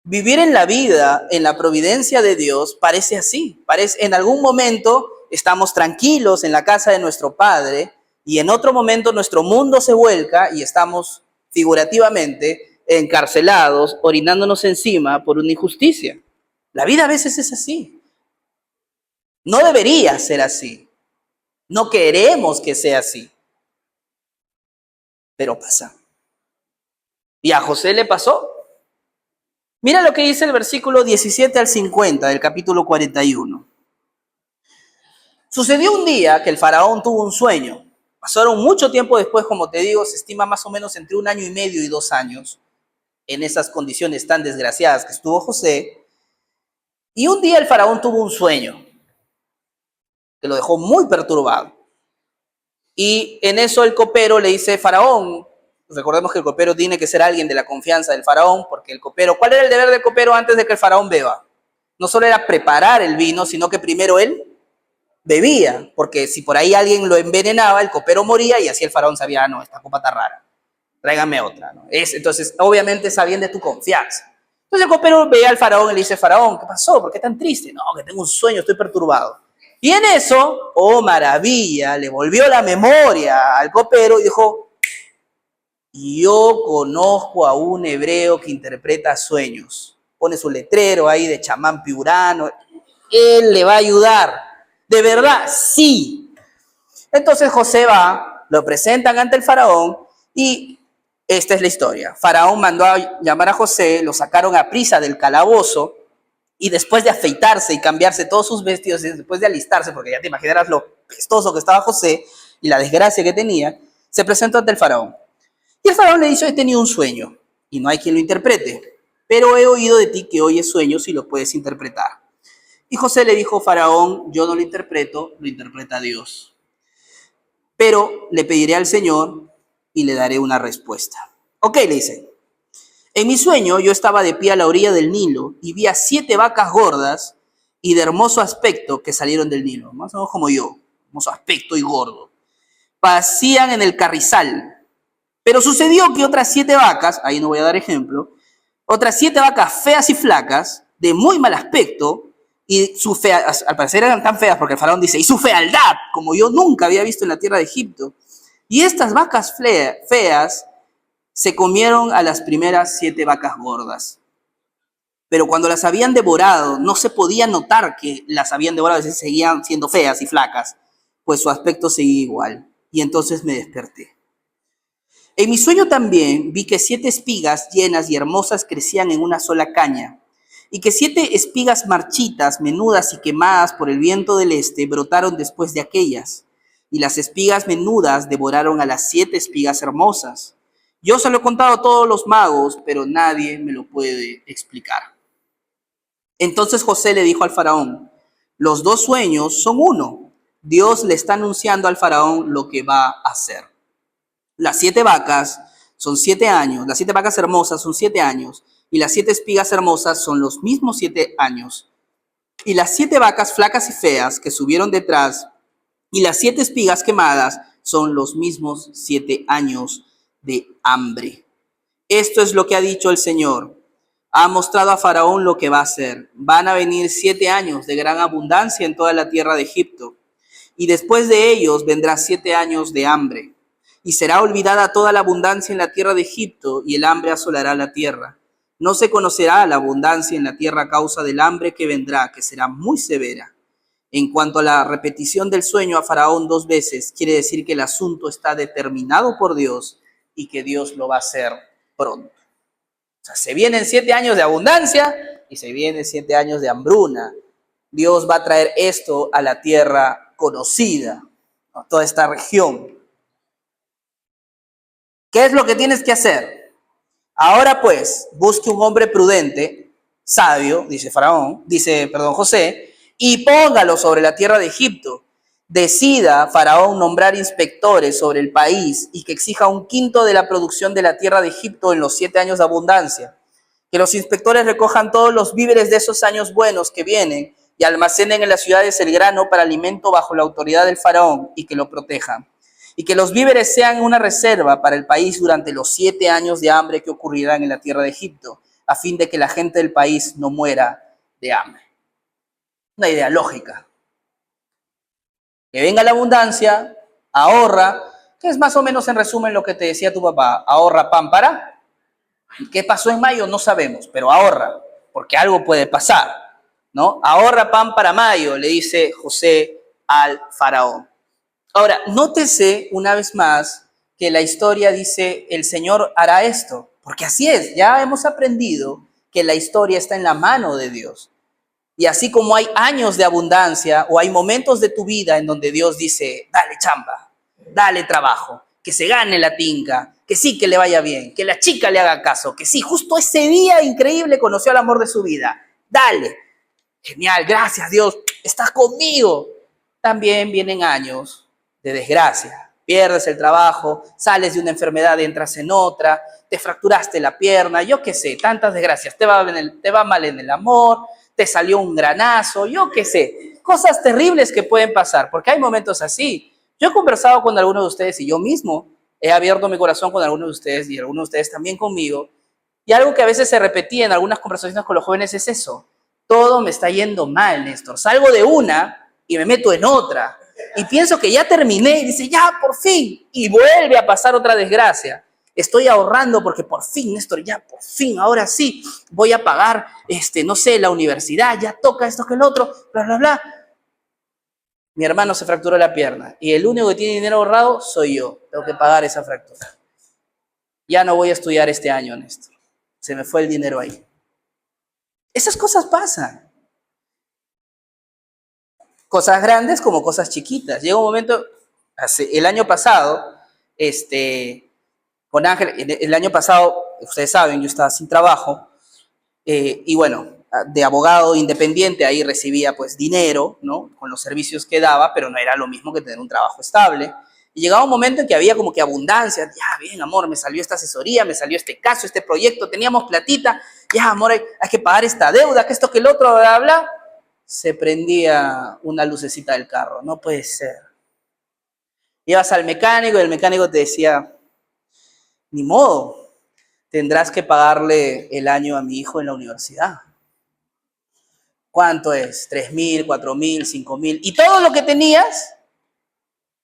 Vivir en la vida, en la providencia de Dios, parece así. En algún momento estamos tranquilos en la casa de nuestro Padre y en otro momento nuestro mundo se vuelca y estamos figurativamente encarcelados, orinándonos encima por una injusticia. La vida a veces es así. No debería ser así. No queremos que sea así. Pero pasa. Y a José le pasó. Mira lo que dice el versículo 17 al 50 del capítulo 41. Sucedió un día que el faraón tuvo un sueño. Pasaron mucho tiempo después, como te digo, se estima más o menos entre 1 año y medio y 2 años en esas condiciones tan desgraciadas que estuvo José. Y un día el faraón tuvo un sueño que lo dejó muy perturbado. Y en eso el copero le dice, faraón, recordemos que el copero tiene que ser alguien de la confianza del faraón, porque el copero, ¿cuál era el deber del copero antes de que el faraón beba? No solo era preparar el vino, sino que primero él bebía, porque si por ahí alguien lo envenenaba, el copero moría y así el faraón sabía, no, esta copa está rara, tráigame otra, ¿no? Entonces, obviamente sabían de tu confianza. Entonces el copero ve al faraón y le dice, faraón, ¿qué pasó? ¿Por qué tan triste? No, que tengo un sueño, estoy perturbado. Y en eso, oh maravilla, le volvió la memoria al copero y dijo, yo conozco a un hebreo que interpreta sueños. Pone su letrero ahí de chamán piurano. Él le va a ayudar. ¿De verdad? Sí. Entonces José va, lo presentan ante el faraón y esta es la historia. Faraón mandó a llamar a José, lo sacaron a prisa del calabozo y después de afeitarse y cambiarse todos sus vestidos, después de alistarse, porque ya te imaginarás lo pestoso que estaba José y la desgracia que tenía, se presentó ante el faraón. Y el faraón le dice, he tenido un sueño y no hay quien lo interprete, pero he oído de ti que oyes sueños y lo puedes interpretar. Y José le dijo, faraón, yo no lo interpreto, lo interpreta Dios. Pero le pediré al Señor y le daré una respuesta. Ok, le dice. En mi sueño yo estaba de pie a la orilla del Nilo y vi a 7 vacas gordas y de hermoso aspecto que salieron del Nilo, más o menos como yo, hermoso aspecto y gordo. Pasían en el carrizal. Pero sucedió que otras 7 vacas, ahí no voy a dar ejemplo, otras 7 vacas feas y flacas, de muy mal aspecto, Y su al parecer eran tan feas, porque el faraón dice, y su fealdad, como yo nunca había visto en la tierra de Egipto. Y estas vacas feas se comieron a las primeras 7 vacas gordas. Pero cuando las habían devorado, no se podía notar que las habían devorado, es decir, seguían siendo feas y flacas, pues su aspecto seguía igual. Y entonces me desperté. En mi sueño también vi que 7 espigas llenas y hermosas crecían en una sola caña, y que 7 espigas marchitas, menudas y quemadas por el viento del este, brotaron después de aquellas, y las espigas menudas devoraron a las 7 espigas hermosas. Yo se lo he contado a todos los magos, pero nadie me lo puede explicar. Entonces José le dijo al faraón, los 2 sueños son uno. Dios le está anunciando al faraón lo que va a hacer. Las 7 vacas son 7 años, las 7 vacas hermosas son 7 años, y las 7 espigas hermosas son los mismos 7 años. Y las 7 vacas flacas y feas que subieron detrás, y las 7 espigas quemadas son los mismos 7 años de hambre. Esto es lo que ha dicho el Señor. Ha mostrado a Faraón lo que va a hacer. Van a venir 7 años de gran abundancia en toda la tierra de Egipto, y después de ellos vendrá 7 años de hambre. Y será olvidada toda la abundancia en la tierra de Egipto, y el hambre asolará la tierra. No se conocerá la abundancia en la tierra a causa del hambre que vendrá, que será muy severa. En cuanto a la repetición del sueño a Faraón 2 veces, quiere decir que el asunto está determinado por Dios y que Dios lo va a hacer pronto. O sea, se vienen 7 años de abundancia y se vienen 7 años de hambruna. Dios va a traer esto a la tierra conocida, a toda esta región. ¿Qué es lo que tienes que hacer? Ahora pues, busque un hombre prudente, sabio, dice José, y póngalo sobre la tierra de Egipto. Decida Faraón nombrar inspectores sobre el país y que exija 1/5 de la producción de la tierra de Egipto en los 7 años de abundancia. Que los inspectores recojan todos los víveres de esos años buenos que vienen y almacenen en las ciudades el grano para alimento bajo la autoridad del Faraón y que lo protejan. Y que los víveres sean una reserva para el país durante los 7 años de hambre que ocurrirán en la tierra de Egipto, a fin de que la gente del país no muera de hambre. Una idea lógica. Que venga la abundancia, ahorra, que es más o menos en resumen lo que te decía tu papá, ahorra pan para. ¿Qué pasó en mayo? No sabemos, pero ahorra, porque algo puede pasar, ¿no? Ahorra pan para mayo, le dice José al faraón. Ahora, nótese una vez más que la historia dice, el Señor hará esto, porque así es, ya hemos aprendido que la historia está en la mano de Dios. Y así como hay años de abundancia o hay momentos de tu vida en donde Dios dice, dale chamba, dale trabajo, que se gane la tinca, que sí, que le vaya bien, que la chica le haga caso, que sí, justo ese día increíble conoció al amor de su vida, dale, genial, gracias Dios, estás conmigo. También vienen años de desgracia, pierdes el trabajo, sales de una enfermedad, entras en otra, te fracturaste la pierna, yo qué sé, tantas desgracias, te va mal en el amor, te salió un granazo, yo qué sé, cosas terribles que pueden pasar, porque hay momentos así. Yo he conversado con algunos de ustedes y yo mismo he abierto mi corazón con algunos de ustedes y algunos de ustedes también conmigo, y algo que a veces se repetía en algunas conversaciones con los jóvenes es eso, todo me está yendo mal, Néstor, salgo de una y me meto en otra, y pienso que ya terminé, y dice, ya, por fin, y vuelve a pasar otra desgracia. Estoy ahorrando porque por fin, Néstor, ya por fin, ahora sí, voy a pagar, no sé, la universidad, ya toca esto que el otro, bla, bla, bla. Mi hermano se fracturó la pierna y el único que tiene dinero ahorrado soy yo. Tengo que pagar esa fractura. Ya no voy a estudiar este año, Néstor. Se me fue el dinero ahí. Esas cosas pasan. Cosas grandes como cosas chiquitas. Llega un momento, el año pasado, con Ángel, el año pasado, ustedes saben, yo estaba sin trabajo, y bueno, de abogado independiente ahí recibía pues dinero, ¿no? Con los servicios que daba, pero no era lo mismo que tener un trabajo estable. Y llegaba un momento en que había como que abundancia, ya bien amor, me salió esta asesoría, me salió este caso, este proyecto, teníamos platita, ya amor, hay que pagar esta deuda, que esto, que el otro, bla, bla, bla. Se prendía una lucecita del carro, no puede ser. Ibas al mecánico y el mecánico te decía, ni modo, tendrás que pagarle el año a mi hijo en la universidad. ¿Cuánto es? 3.000, 4.000, 5.000. Y todo lo que tenías,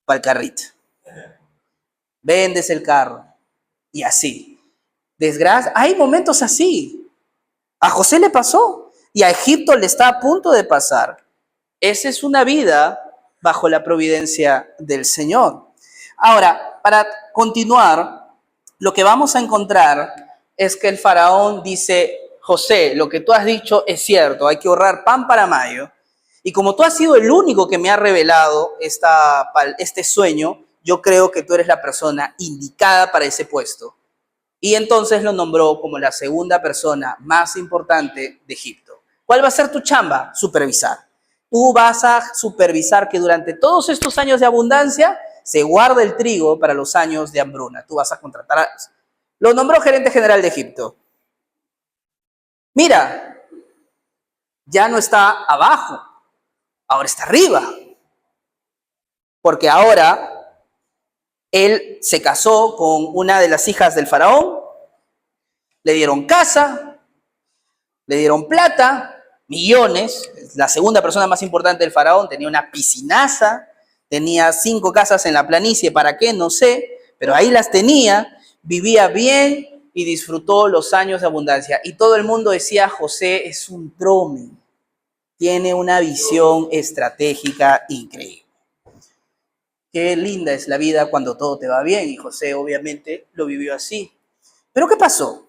para el carrito. Vendes el carro. Y así. Desgracia. Hay momentos así. A José le pasó. Y a Egipto le está a punto de pasar. Esa es una vida bajo la providencia del Señor. Ahora, para continuar, lo que vamos a encontrar es que el faraón dice: José, lo que tú has dicho es cierto, hay que ahorrar pan para mayo. Y como tú has sido el único que me ha revelado este sueño, yo creo que tú eres la persona indicada para ese puesto. Y entonces lo nombró como la segunda persona más importante de Egipto. ¿Cuál va a ser tu chamba? Supervisar. Tú vas a supervisar que durante todos estos años de abundancia se guarde el trigo para los años de hambruna. Tú vas a contratar. Lo nombró gerente general de Egipto. Mira, ya no está abajo, ahora está arriba. Porque ahora él se casó con una de las hijas del faraón, le dieron casa, le dieron plata, millones. La segunda persona más importante del faraón tenía una piscinaza, tenía 5 casas en la planicie, ¿para qué? No sé, pero ahí las tenía, vivía bien y disfrutó los años de abundancia. Y todo el mundo decía: José es un trome, tiene una visión estratégica increíble. Qué linda es la vida cuando todo te va bien, y José obviamente lo vivió así. ¿Pero qué pasó?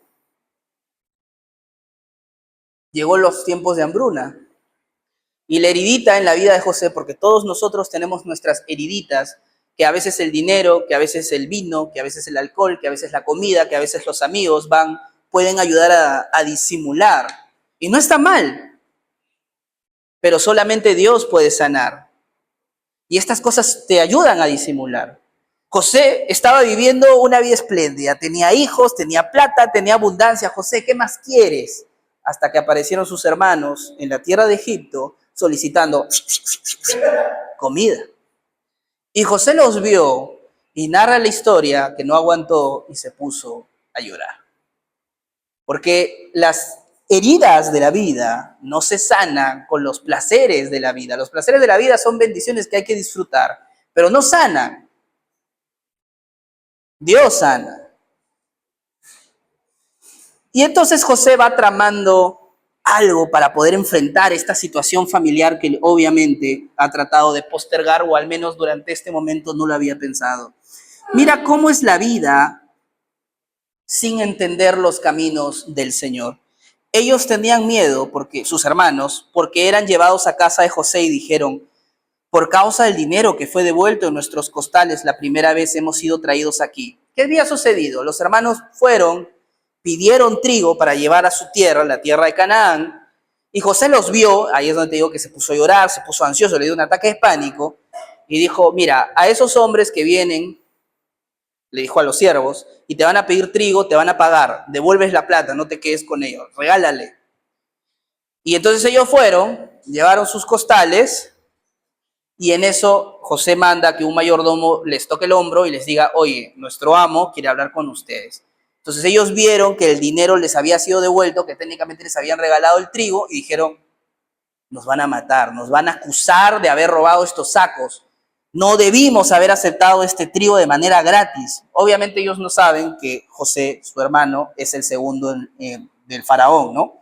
Llegó los tiempos de hambruna. Y la heridita en la vida de José, porque todos nosotros tenemos nuestras heriditas, que a veces el dinero, que a veces el vino, que a veces el alcohol, que a veces la comida, que a veces los amigos pueden ayudar a disimular. Y no está mal, pero solamente Dios puede sanar. Y estas cosas te ayudan a disimular. José estaba viviendo una vida espléndida, tenía hijos, tenía plata, tenía abundancia. José, ¿qué más quieres? Hasta que aparecieron sus hermanos en la tierra de Egipto solicitando comida. Y José los vio y narra la historia que no aguantó y se puso a llorar. Porque las heridas de la vida no se sanan con los placeres de la vida. Los placeres de la vida son bendiciones que hay que disfrutar, pero no sanan. Dios sana. Y entonces José va tramando algo para poder enfrentar esta situación familiar que obviamente ha tratado de postergar, o al menos durante este momento no lo había pensado. Mira cómo es la vida sin entender los caminos del Señor. Ellos tenían miedo, porque sus hermanos, porque eran llevados a casa de José y dijeron: por causa del dinero que fue devuelto en nuestros costales la primera vez hemos sido traídos aquí. ¿Qué había sucedido? Los hermanos fueron, pidieron trigo para llevar a su tierra, la tierra de Canaán, y José los vio. Ahí es donde te digo que se puso a llorar, se puso ansioso, le dio un ataque de pánico, y dijo: mira, a esos hombres que vienen, le dijo a los siervos, y te van a pedir trigo, te van a pagar, devuelves la plata, no te quedes con ellos, regálale. Y entonces ellos fueron, llevaron sus costales, y en eso José manda que un mayordomo les toque el hombro y les diga: oye, nuestro amo quiere hablar con ustedes. Entonces ellos vieron que el dinero les había sido devuelto, que técnicamente les habían regalado el trigo, y dijeron: nos van a matar, nos van a acusar de haber robado estos sacos. No debimos haber aceptado este trigo de manera gratis. Obviamente ellos no saben que José, su hermano, es el segundo del faraón, ¿no?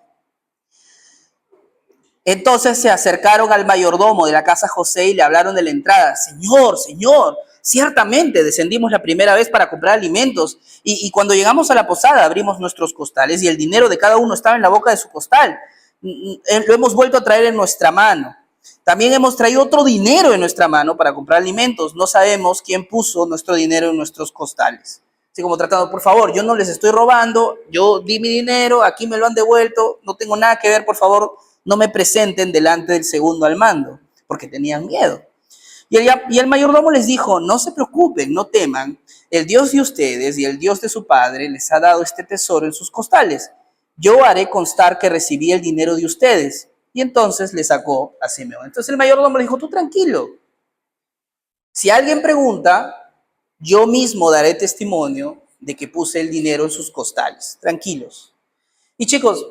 Entonces se acercaron al mayordomo de la casa José y le hablaron de la entrada: señor, señor, ciertamente descendimos la primera vez para comprar alimentos, y cuando llegamos a la posada abrimos nuestros costales y el dinero de cada uno estaba en la boca de su costal. Lo hemos vuelto a traer en nuestra mano. También hemos traído otro dinero en nuestra mano para comprar alimentos. No sabemos quién puso nuestro dinero en nuestros costales. Así como tratando: por favor, yo no les estoy robando, yo di mi dinero, aquí me lo han devuelto, no tengo nada que ver, por favor, no me presenten delante del segundo al mando, porque tenían miedo. Y el mayordomo les dijo: no se preocupen, no teman, el Dios de ustedes y el Dios de su padre les ha dado este tesoro en sus costales. Yo haré constar que recibí el dinero de ustedes. Y entonces le sacó a Simeón. Entonces el mayordomo le dijo: tú tranquilo, si alguien pregunta, yo mismo daré testimonio de que puse el dinero en sus costales. Tranquilos. Y chicos,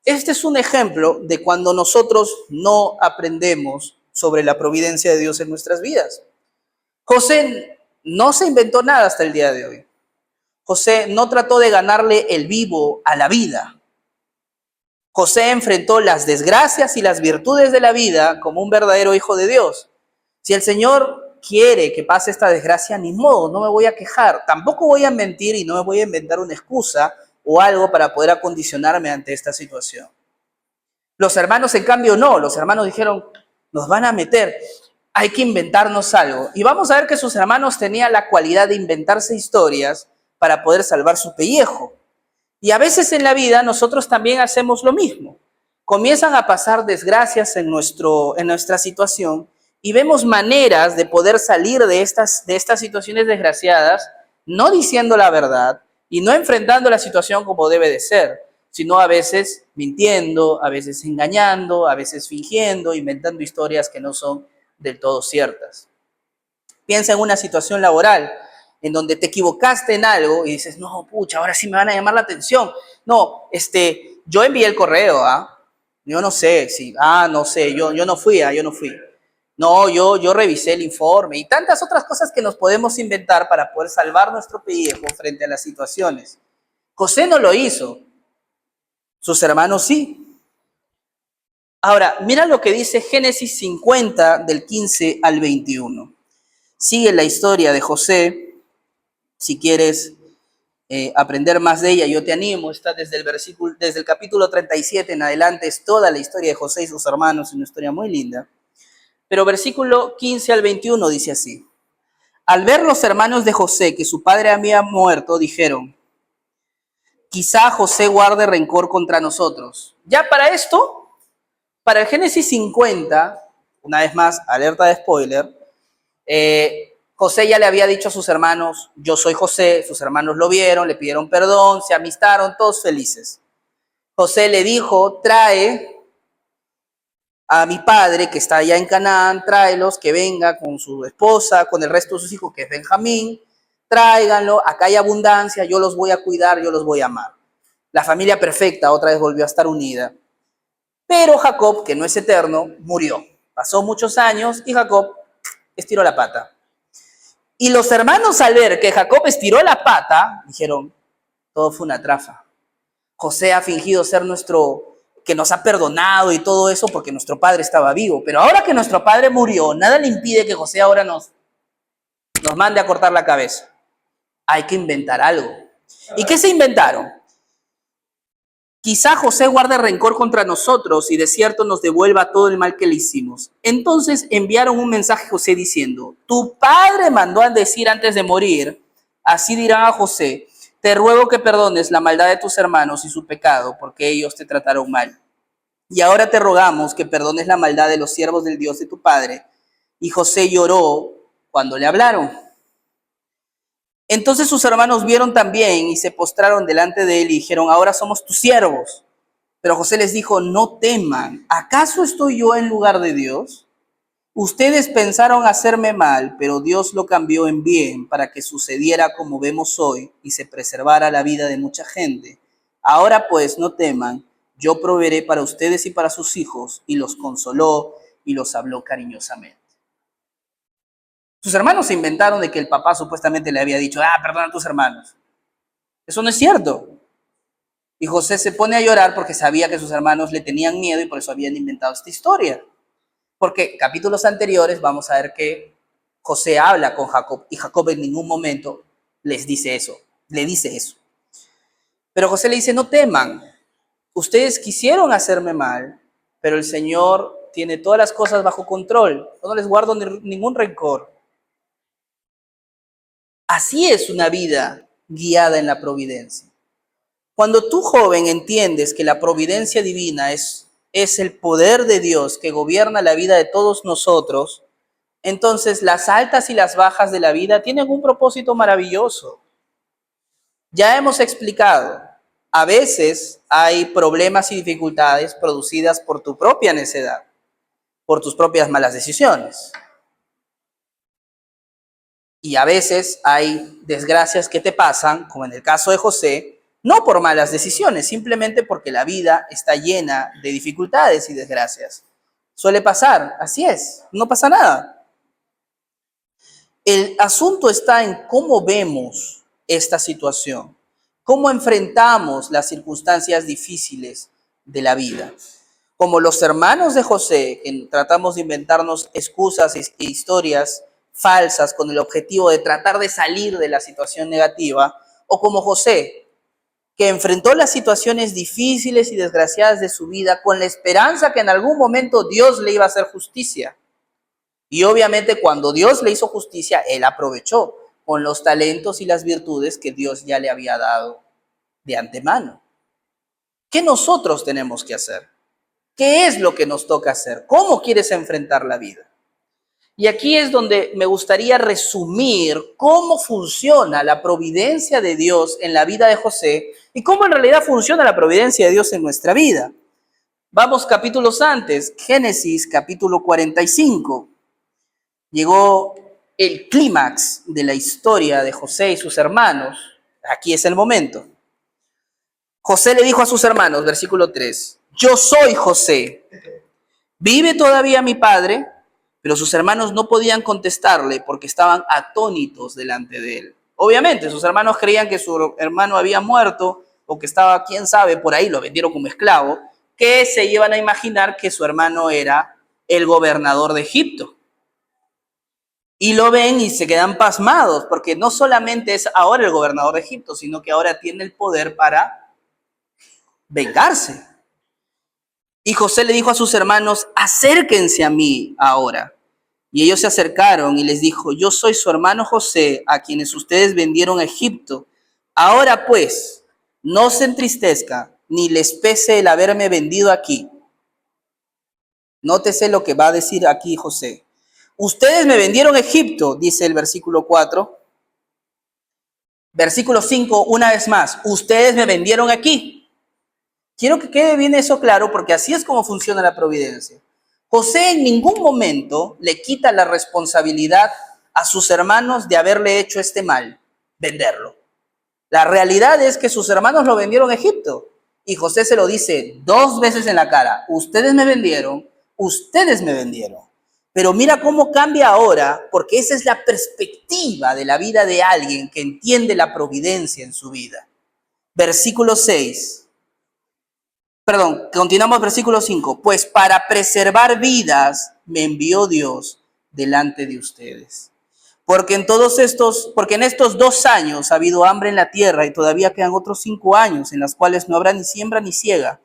Este es un ejemplo de cuando nosotros no aprendemos sobre la providencia de Dios en nuestras vidas. José no se inventó nada hasta el día de hoy. José no trató de ganarle el vivo a la vida. José enfrentó las desgracias y las virtudes de la vida como un verdadero hijo de Dios. Si el Señor quiere que pase esta desgracia, ni modo, no me voy a quejar. Tampoco voy a mentir y no me voy a inventar una excusa o algo para poder acondicionarme ante esta situación. Los hermanos, en cambio, no. Los hermanos dijeron, nos van a meter, hay que inventarnos algo. Y vamos a ver que sus hermanos tenían la cualidad de inventarse historias para poder salvar su pellejo. Y a veces en la vida nosotros también hacemos lo mismo. Comienzan a pasar desgracias en nuestra situación y vemos maneras de poder salir de estas situaciones desgraciadas, no diciendo la verdad y no enfrentando la situación como debe de ser, sino a veces mintiendo, a veces engañando, a veces fingiendo, inventando historias que no son del todo ciertas. Piensa en una situación laboral en donde te equivocaste en algo y dices, no, pucha, ahora sí me van a llamar la atención. No, yo envié el correo, yo no sé, no sé, yo no fui, yo no fui. No, yo revisé el informe y tantas otras cosas que nos podemos inventar para poder salvar nuestro pellejo frente a las situaciones. José no lo hizo, sus hermanos sí. Ahora, mira lo que dice Génesis 50 del 15 al 21. Sigue la historia de José. Si quieres aprender más de ella, yo te animo. Está desde el capítulo 37 en adelante, es toda la historia de José y sus hermanos, una historia muy linda. Pero versículo 15 al 21 dice así. Al ver los hermanos de José que su padre había muerto, dijeron, quizá José guarde rencor contra nosotros. Ya para esto, para el Génesis 50, una vez más, alerta de spoiler, José ya le había dicho a sus hermanos, yo soy José, sus hermanos lo vieron, le pidieron perdón, se amistaron, todos felices. José le dijo, trae a mi padre que está allá en Canaán, tráelos, que venga con su esposa, con el resto de sus hijos, que es Benjamín, tráiganlo, acá hay abundancia, yo los voy a cuidar, yo los voy a amar. La familia perfecta otra vez volvió a estar unida. Pero Jacob, que no es eterno, murió. Pasó muchos años y Jacob estiró la pata. Y los hermanos, al ver que Jacob estiró la pata, dijeron, todo fue una trafa. José ha fingido ser que nos ha perdonado y todo eso porque nuestro padre estaba vivo. Pero ahora que nuestro padre murió, nada le impide que José ahora nos mande a cortar la cabeza. Hay que inventar algo. ¿Y qué se inventaron? Quizá José guarde rencor contra nosotros y de cierto nos devuelva todo el mal que le hicimos. Entonces enviaron un mensaje a José diciendo, tu padre mandó a decir antes de morir, así dirán a José, te ruego que perdones la maldad de tus hermanos y su pecado, porque ellos te trataron mal. Y ahora te rogamos que perdones la maldad de los siervos del Dios de tu padre. Y José lloró cuando le hablaron. Entonces sus hermanos vieron también y se postraron delante de él y dijeron, ahora somos tus siervos. Pero José les dijo, no teman, ¿acaso estoy yo en lugar de Dios? Ustedes pensaron hacerme mal, pero Dios lo cambió en bien para que sucediera como vemos hoy y se preservara la vida de mucha gente. Ahora pues no teman, yo proveeré para ustedes y para sus hijos. Y los consoló y los habló cariñosamente. Sus hermanos se inventaron de que el papá supuestamente le había dicho, perdona a tus hermanos. Eso no es cierto. Y José se pone a llorar porque sabía que sus hermanos le tenían miedo y por eso habían inventado esta historia. Porque capítulos anteriores vamos a ver que José habla con Jacob y Jacob en ningún momento le dice eso. Pero José le dice, no teman, ustedes quisieron hacerme mal, pero el Señor tiene todas las cosas bajo control. Yo no les guardo ningún rencor. Así es una vida guiada en la providencia. Cuando tú, joven, entiendes que la providencia divina es el poder de Dios que gobierna la vida de todos nosotros, entonces las altas y las bajas de la vida tienen un propósito maravilloso. Ya hemos explicado, a veces hay problemas y dificultades producidas por tu propia necedad, por tus propias malas decisiones. Y a veces hay desgracias que te pasan, como en el caso de José, No por malas decisiones, simplemente porque la vida está llena de dificultades y desgracias. Suele pasar, así es, no pasa nada. El asunto está en cómo vemos esta situación, cómo enfrentamos las circunstancias difíciles de la vida. Como los hermanos de José, que tratamos de inventarnos excusas e historias falsas con el objetivo de tratar de salir de la situación negativa, o como José, que enfrentó las situaciones difíciles y desgraciadas de su vida con la esperanza que en algún momento Dios le iba a hacer justicia. Y obviamente cuando Dios le hizo justicia, él aprovechó con los talentos y las virtudes que Dios ya le había dado de antemano. ¿Qué nosotros tenemos que hacer? ¿Qué es lo que nos toca hacer? ¿Cómo quieres enfrentar la vida? Y aquí es donde me gustaría resumir cómo funciona la providencia de Dios en la vida de José y cómo en realidad funciona la providencia de Dios en nuestra vida. Vamos capítulos antes, Génesis capítulo 45. Llegó el clímax de la historia de José y sus hermanos. Aquí es el momento. José le dijo a sus hermanos, versículo 3, yo soy José. ¿Vive todavía mi padre? Pero sus hermanos no podían contestarle porque estaban atónitos delante de él. Obviamente, sus hermanos creían que su hermano había muerto o que estaba, quién sabe, por ahí, lo vendieron como esclavo, que se iban a imaginar que su hermano era el gobernador de Egipto. Y lo ven y se quedan pasmados, porque no solamente es ahora el gobernador de Egipto, sino que ahora tiene el poder para vengarse. Y José le dijo a sus hermanos, acérquense a mí ahora. Y ellos se acercaron y les dijo, yo soy su hermano José, a quienes ustedes vendieron a Egipto. Ahora pues, no se entristezca, ni les pese el haberme vendido aquí. Nótese lo que va a decir aquí José. Ustedes me vendieron a Egipto, dice el versículo 4. Versículo 5, una vez más, ustedes me vendieron aquí. Quiero que quede bien eso claro porque así es como funciona la providencia. José en ningún momento le quita la responsabilidad a sus hermanos de haberle hecho este mal, venderlo. La realidad es que sus hermanos lo vendieron a Egipto y José se lo dice 2 veces en la cara, ustedes me vendieron, ustedes me vendieron. Pero mira cómo cambia ahora, porque esa es la perspectiva de la vida de alguien que entiende la providencia en su vida. Versículo 6. Perdón, continuamos versículo 5. Pues para preservar vidas me envió Dios delante de ustedes. Porque en estos 2 años ha habido hambre en la tierra y todavía quedan otros 5 años en las cuales no habrá ni siembra ni siega.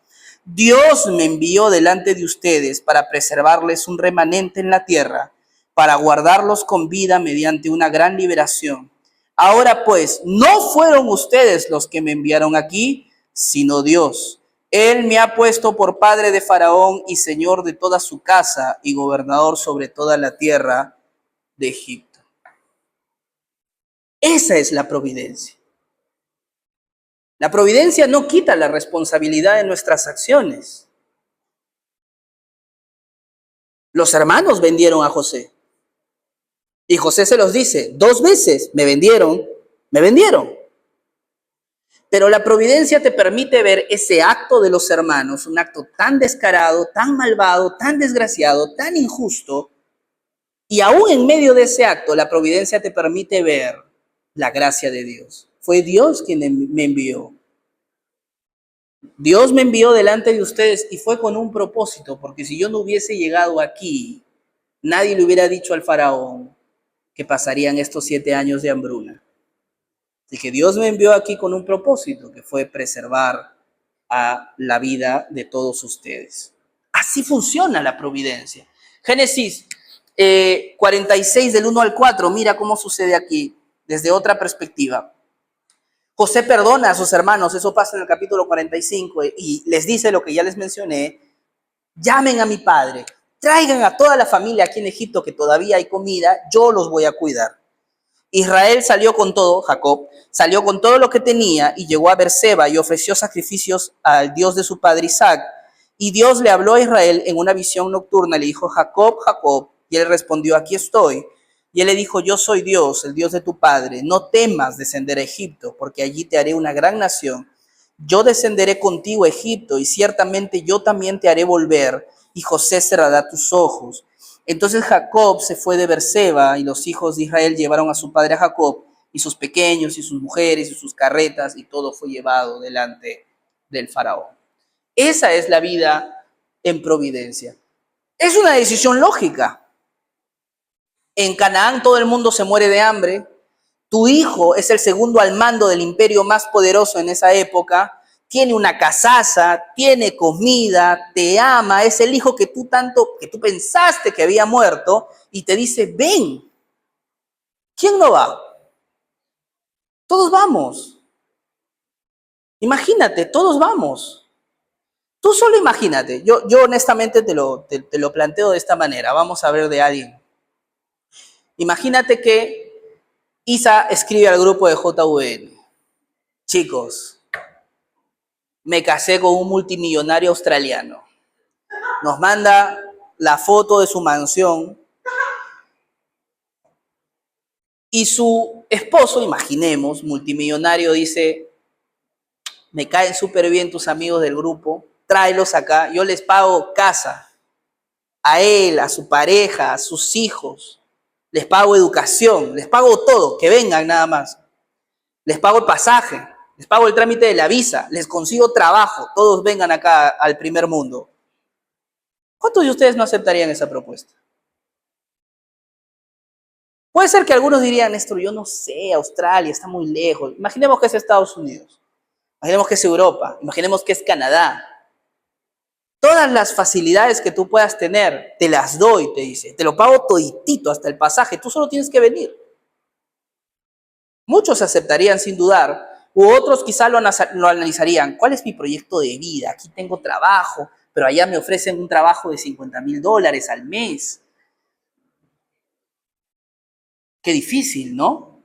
Dios me envió delante de ustedes para preservarles un remanente en la tierra, para guardarlos con vida mediante una gran liberación. Ahora pues, no fueron ustedes los que me enviaron aquí, sino Dios. Él me ha puesto por padre de Faraón y señor de toda su casa y gobernador sobre toda la tierra de Egipto. Esa es la providencia. La providencia no quita la responsabilidad de nuestras acciones. Los hermanos vendieron a José. Y José se los dice, 2 veces me vendieron. Pero la providencia te permite ver ese acto de los hermanos, un acto tan descarado, tan malvado, tan desgraciado, tan injusto. Y aún en medio de ese acto, la providencia te permite ver la gracia de Dios. Fue Dios quien me envió. Dios me envió delante de ustedes y fue con un propósito, porque si yo no hubiese llegado aquí, nadie le hubiera dicho al faraón que pasarían estos 7 años de hambruna. Así que Dios me envió aquí con un propósito, que fue preservar a la vida de todos ustedes. Así funciona la providencia. Génesis 46 del 1 al 4, mira cómo sucede aquí, desde otra perspectiva. José perdona a sus hermanos, eso pasa en el capítulo 45, y les dice lo que ya les mencioné, llamen a mi padre, traigan a toda la familia aquí en Egipto que todavía hay comida, yo los voy a cuidar. Israel salió con todo, Jacob, salió con todo lo que tenía y llegó a Beerseba y ofreció sacrificios al Dios de su padre Isaac. Y Dios le habló a Israel en una visión nocturna, le dijo, Jacob, Jacob, y él respondió, aquí estoy. Y él le dijo, yo soy Dios, el Dios de tu padre, no temas descender a Egipto, porque allí te haré una gran nación. yo descenderé contigo a Egipto y ciertamente yo también te haré volver y José cerrará tus ojos. Entonces Jacob se fue de Berseba y los hijos de Israel llevaron a su padre a Jacob y sus pequeños y sus mujeres y sus carretas y todo fue llevado delante del faraón. Esa es la vida en providencia. Es una decisión lógica. En Canaán todo el mundo se muere de hambre. Tu hijo es el segundo al mando del imperio más poderoso en esa época. Tiene una casaza, tiene comida, te ama, es el hijo que tú pensaste que había muerto y te dice, ven. ¿Quién no va? Todos vamos. Imagínate, todos vamos. Tú solo imagínate. Yo honestamente te lo planteo de esta manera. Vamos a ver de alguien. Imagínate que Isa escribe al grupo de JVN. Chicos, me casé con un multimillonario australiano. Nos manda la foto de su mansión y su esposo, imaginemos, multimillonario, dice, me caen súper bien tus amigos del grupo, tráelos acá, yo les pago casa, a él, a su pareja, a sus hijos, les pago educación, les pago todo, que vengan nada más, les pago el pasaje, les pago el trámite de la visa, les consigo trabajo, todos vengan acá al primer mundo. ¿Cuántos de ustedes no aceptarían esa propuesta? Puede ser que algunos dirían, Néstor, yo no sé, Australia está muy lejos. Imaginemos que es Estados Unidos, imaginemos que es Europa, imaginemos que es Canadá. Todas las facilidades que tú puedas tener, te las doy, te dice. Te lo pago toditito, hasta el pasaje, tú solo tienes que venir. Muchos aceptarían sin dudar, u otros quizá lo analizarían. ¿Cuál es mi proyecto de vida? Aquí tengo trabajo, pero allá me ofrecen un trabajo de $50,000 al mes. Qué difícil, ¿no?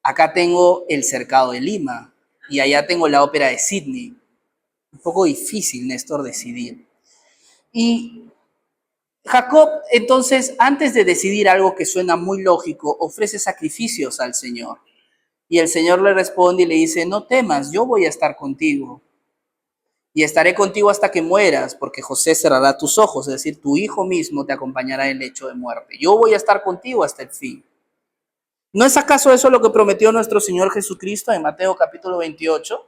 Acá tengo el Cercado de Lima y allá tengo la Ópera de Sydney. Un poco difícil, Néstor, decidir. Y Jacob, entonces, antes de decidir algo que suena muy lógico, ofrece sacrificios al Señor. Y el Señor le responde y le dice, no temas, yo voy a estar contigo. Y estaré contigo hasta que mueras, porque José cerrará tus ojos, es decir, tu hijo mismo te acompañará en el lecho de muerte. Yo voy a estar contigo hasta el fin. ¿No es acaso eso lo que prometió nuestro Señor Jesucristo en Mateo capítulo 28?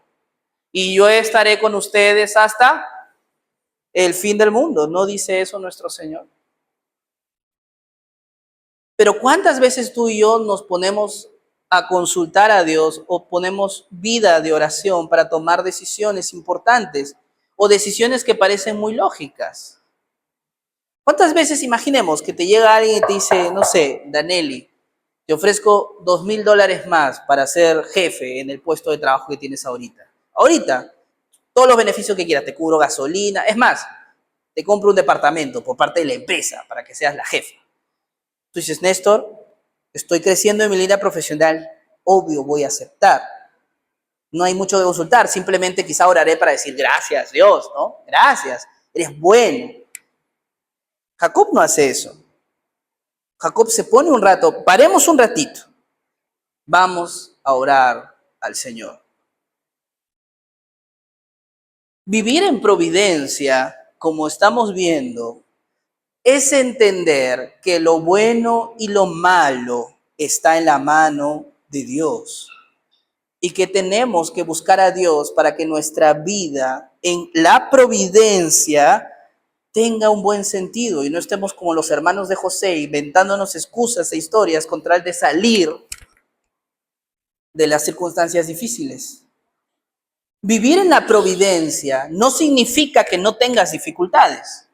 Y yo estaré con ustedes hasta el fin del mundo. ¿No dice eso nuestro Señor? Pero ¿cuántas veces tú y yo nos ponemos a consultar a Dios o ponemos vida de oración para tomar decisiones importantes o decisiones que parecen muy lógicas? ¿Cuántas veces imaginemos que te llega alguien y te dice, no sé, Danelli, te ofrezco $2,000 más para ser jefe en el puesto de trabajo que tienes ahorita? Ahorita, todos los beneficios que quieras, te cubro gasolina, es más, te compro un departamento por parte de la empresa para que seas la jefa. Tú dices, Néstor, estoy creciendo en mi línea profesional, obvio voy a aceptar. No hay mucho que consultar, simplemente quizá oraré para decir gracias, Dios, ¿no? Gracias, eres bueno. Jacob no hace eso. Jacob se pone un rato, paremos un ratito, vamos a orar al Señor. Vivir en providencia, como estamos viendo, es entender que lo bueno y lo malo está en la mano de Dios y que tenemos que buscar a Dios para que nuestra vida en la providencia tenga un buen sentido y no estemos como los hermanos de José inventándonos excusas e historias con tal de salir de las circunstancias difíciles. Vivir en la providencia no significa que no tengas dificultades.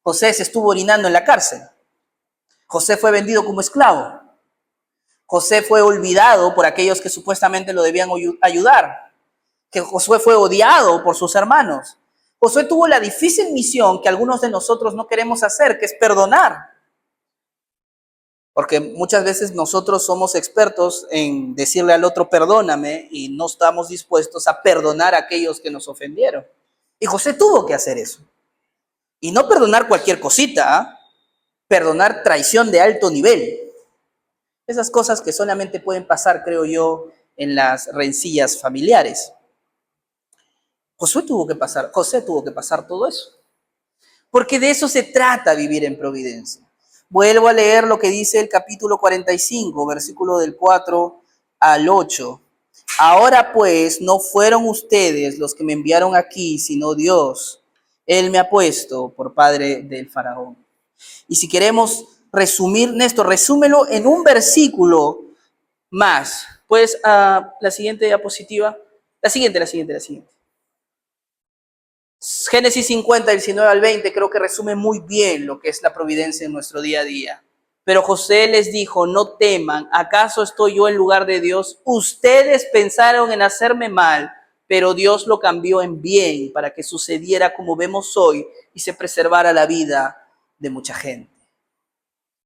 José se estuvo orinando en la cárcel. José fue vendido como esclavo. José fue olvidado por aquellos que supuestamente lo debían ayudar. Que Josué fue odiado por sus hermanos. Josué tuvo la difícil misión que algunos de nosotros no queremos hacer, que es perdonar. Porque muchas veces nosotros somos expertos en decirle al otro perdóname y no estamos dispuestos a perdonar a aquellos que nos ofendieron. Y José tuvo que hacer eso. Y no perdonar cualquier cosita, ¿eh? Perdonar traición de alto nivel. Esas cosas que solamente pueden pasar, creo yo, en las rencillas familiares. José tuvo que pasar todo eso. Porque de eso se trata vivir en providencia. Vuelvo a leer lo que dice el capítulo 45, versículo del 4 al 8. Ahora pues, no fueron ustedes los que me enviaron aquí, sino Dios. Él me ha puesto por padre del faraón. Y si queremos resumir, Néstor, resúmelo en un versículo más. Pues la siguiente diapositiva. La siguiente. Génesis 50, 19 al 20, creo que resume muy bien lo que es la providencia en nuestro día a día. Pero José les dijo, no teman, ¿acaso estoy yo en lugar de Dios? Ustedes pensaron en hacerme mal, pero Dios lo cambió en bien para que sucediera como vemos hoy y se preservara la vida de mucha gente.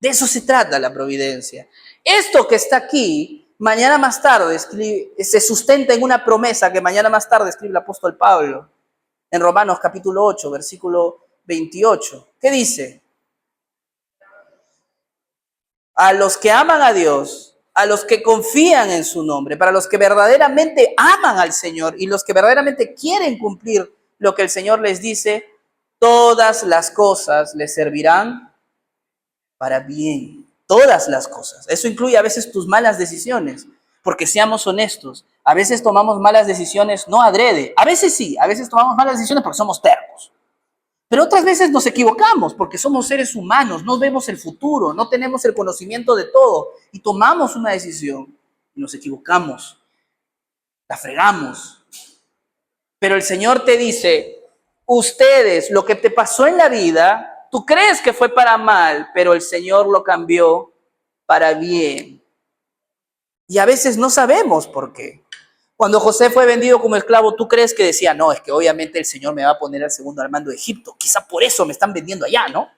De eso se trata la providencia. Esto que está aquí, mañana más tarde se sustenta en una promesa que mañana más tarde escribe el apóstol Pablo en Romanos capítulo 8, versículo 28. ¿Qué dice? A los que aman a Dios, a los que confían en su nombre, para los que verdaderamente aman al Señor y los que verdaderamente quieren cumplir lo que el Señor les dice, todas las cosas les servirán para bien. Todas las cosas. Eso incluye a veces tus malas decisiones, porque seamos honestos, a veces tomamos malas decisiones no adrede, a veces sí, a veces tomamos malas decisiones porque somos tercos. Pero otras veces nos equivocamos porque somos seres humanos, no vemos el futuro, no tenemos el conocimiento de todo y tomamos una decisión y nos equivocamos, la fregamos. Pero el Señor te dice, ustedes, lo que te pasó en la vida, tú crees que fue para mal, pero el Señor lo cambió para bien. Y a veces no sabemos por qué. Cuando José fue vendido como esclavo, ¿tú crees que decía, no, es que obviamente el Señor me va a poner al segundo al mando de Egipto? Quizá por eso me están vendiendo allá, ¿no?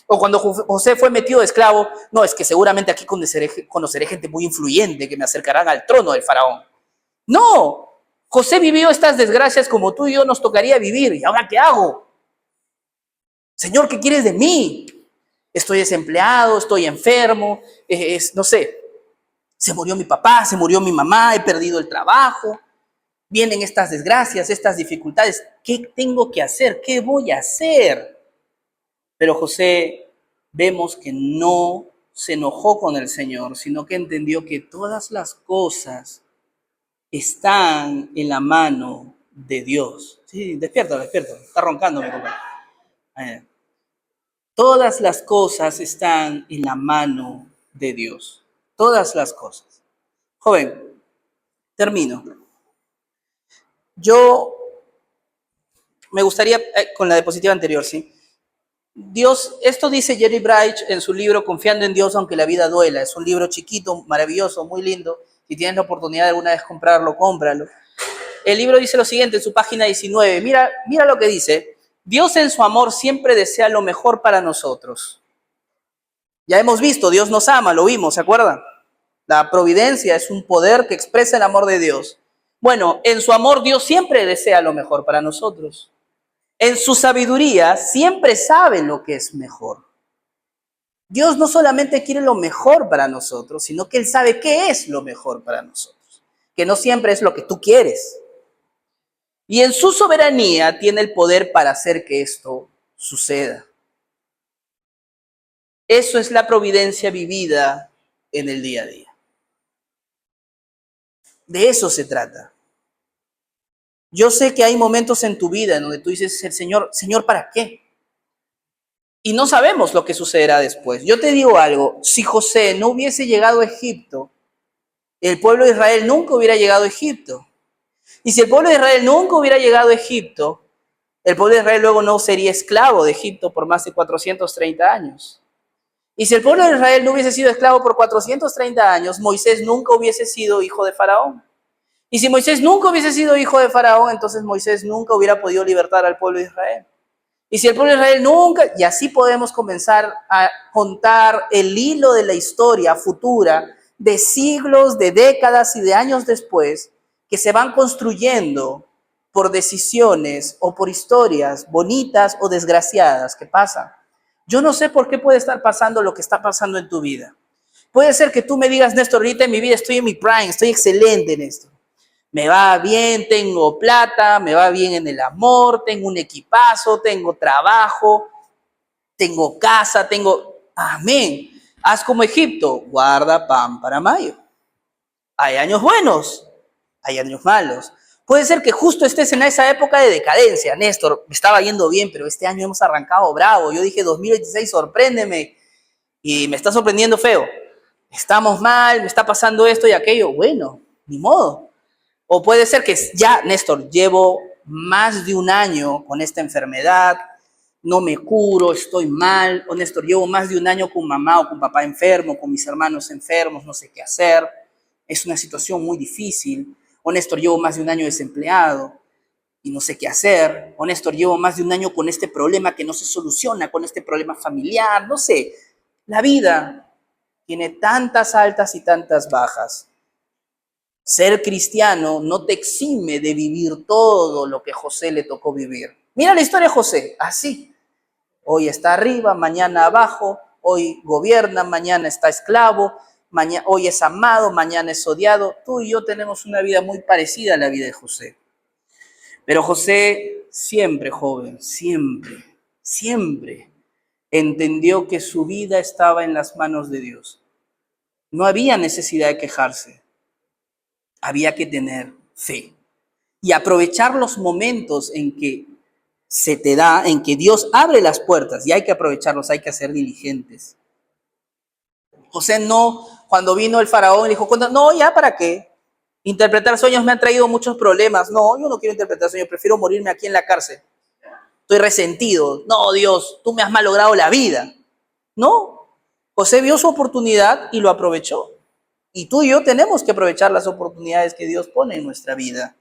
O cuando José fue metido de esclavo, no, es que seguramente aquí conoceré gente muy influyente que me acercarán al trono del faraón. No, José vivió estas desgracias como tú y yo nos tocaría vivir. ¿Y ahora qué hago? Señor, ¿qué quieres de mí? Estoy desempleado, estoy enfermo, no sé, se murió mi papá, se murió mi mamá, he perdido el trabajo, vienen estas desgracias, estas dificultades. ¿Qué tengo que hacer? ¿Qué voy a hacer? Pero José vemos que no se enojó con el Señor, sino que entendió que todas las cosas están en la mano de Dios. Sí, despierta, está roncando mi compañero. Todas las cosas están en la mano de Dios. Todas las cosas. Joven, termino. Yo me gustaría, con la diapositiva anterior, ¿sí? Dios, esto dice Jerry Bright en su libro Confiando en Dios aunque la vida duela. Es un libro chiquito, maravilloso, muy lindo. Si tienes la oportunidad de alguna vez comprarlo, cómpralo. El libro dice lo siguiente en su página 19. Mira lo que dice. Dios en su amor siempre desea lo mejor para nosotros. Ya hemos visto, Dios nos ama, lo vimos, ¿se acuerdan? La providencia es un poder que expresa el amor de Dios. Bueno, en su amor Dios siempre desea lo mejor para nosotros. En su sabiduría siempre sabe lo que es mejor. Dios no solamente quiere lo mejor para nosotros, sino que Él sabe qué es lo mejor para nosotros, que no siempre es lo que tú quieres. Y en su soberanía tiene el poder para hacer que esto suceda. Eso es la providencia vivida en el día a día. De eso se trata. Yo sé que hay momentos en tu vida en donde tú dices, Señor, ¿para qué? Y no sabemos lo que sucederá después. Yo te digo algo, si José no hubiese llegado a Egipto, el pueblo de Israel nunca hubiera llegado a Egipto. Y si el pueblo de Israel nunca hubiera llegado a Egipto, el pueblo de Israel luego no sería esclavo de Egipto por más de 430 años. Y si el pueblo de Israel no hubiese sido esclavo por 430 años, Moisés nunca hubiese sido hijo de Faraón. Y si Moisés nunca hubiese sido hijo de Faraón, entonces Moisés nunca hubiera podido libertar al pueblo de Israel. Y si el pueblo de Israel nunca, y así podemos comenzar a contar el hilo de la historia futura de siglos, de décadas y de años después, que se van construyendo por decisiones o por historias bonitas o desgraciadas que pasan. Yo no sé por qué puede estar pasando lo que está pasando en tu vida. Puede ser que tú me digas, Néstor, ahorita en mi vida estoy en mi prime, estoy excelente en esto. Me va bien, tengo plata, me va bien en el amor, tengo un equipazo, tengo trabajo, tengo casa, tengo... Amén. Haz como Egipto, guarda pan para mayo. Hay años buenos, hay años malos. Puede ser que justo estés en esa época de decadencia. Néstor, me estaba yendo bien, pero este año hemos arrancado bravo. Yo dije, 2026, sorpréndeme. Y me está sorprendiendo feo. Estamos mal, me está pasando esto y aquello. Bueno, ni modo. O puede ser que ya, Néstor, llevo más de un año con esta enfermedad, no me curo, estoy mal. O Néstor, llevo más de un año con mamá o con papá enfermo, con mis hermanos enfermos, no sé qué hacer. Es una situación muy difícil. O Néstor, llevo más de un año desempleado y no sé qué hacer. O Néstor, llevo más de un año con este problema que no se soluciona, con este problema familiar, no sé. La vida tiene tantas altas y tantas bajas. Ser cristiano no te exime de vivir todo lo que José le tocó vivir. Mira la historia de José, así. Hoy está arriba, mañana abajo, hoy gobierna, mañana está esclavo, hoy es amado, mañana es odiado. Tú y yo tenemos una vida muy parecida a la vida de José. Pero José siempre, joven, siempre entendió que su vida estaba en las manos de Dios. No había necesidad de quejarse, había que tener fe y aprovechar los momentos en que se te da, en que Dios abre las puertas y hay que aprovecharlos, hay que ser diligentes. José no, cuando vino el faraón, dijo, no, ya para qué. Interpretar sueños me han traído muchos problemas. No, yo no quiero interpretar sueños, prefiero morirme aquí en la cárcel. Estoy resentido. No, Dios, tú me has malogrado la vida. No, José vio su oportunidad y lo aprovechó. Y tú y yo tenemos que aprovechar las oportunidades que Dios pone en nuestra vida.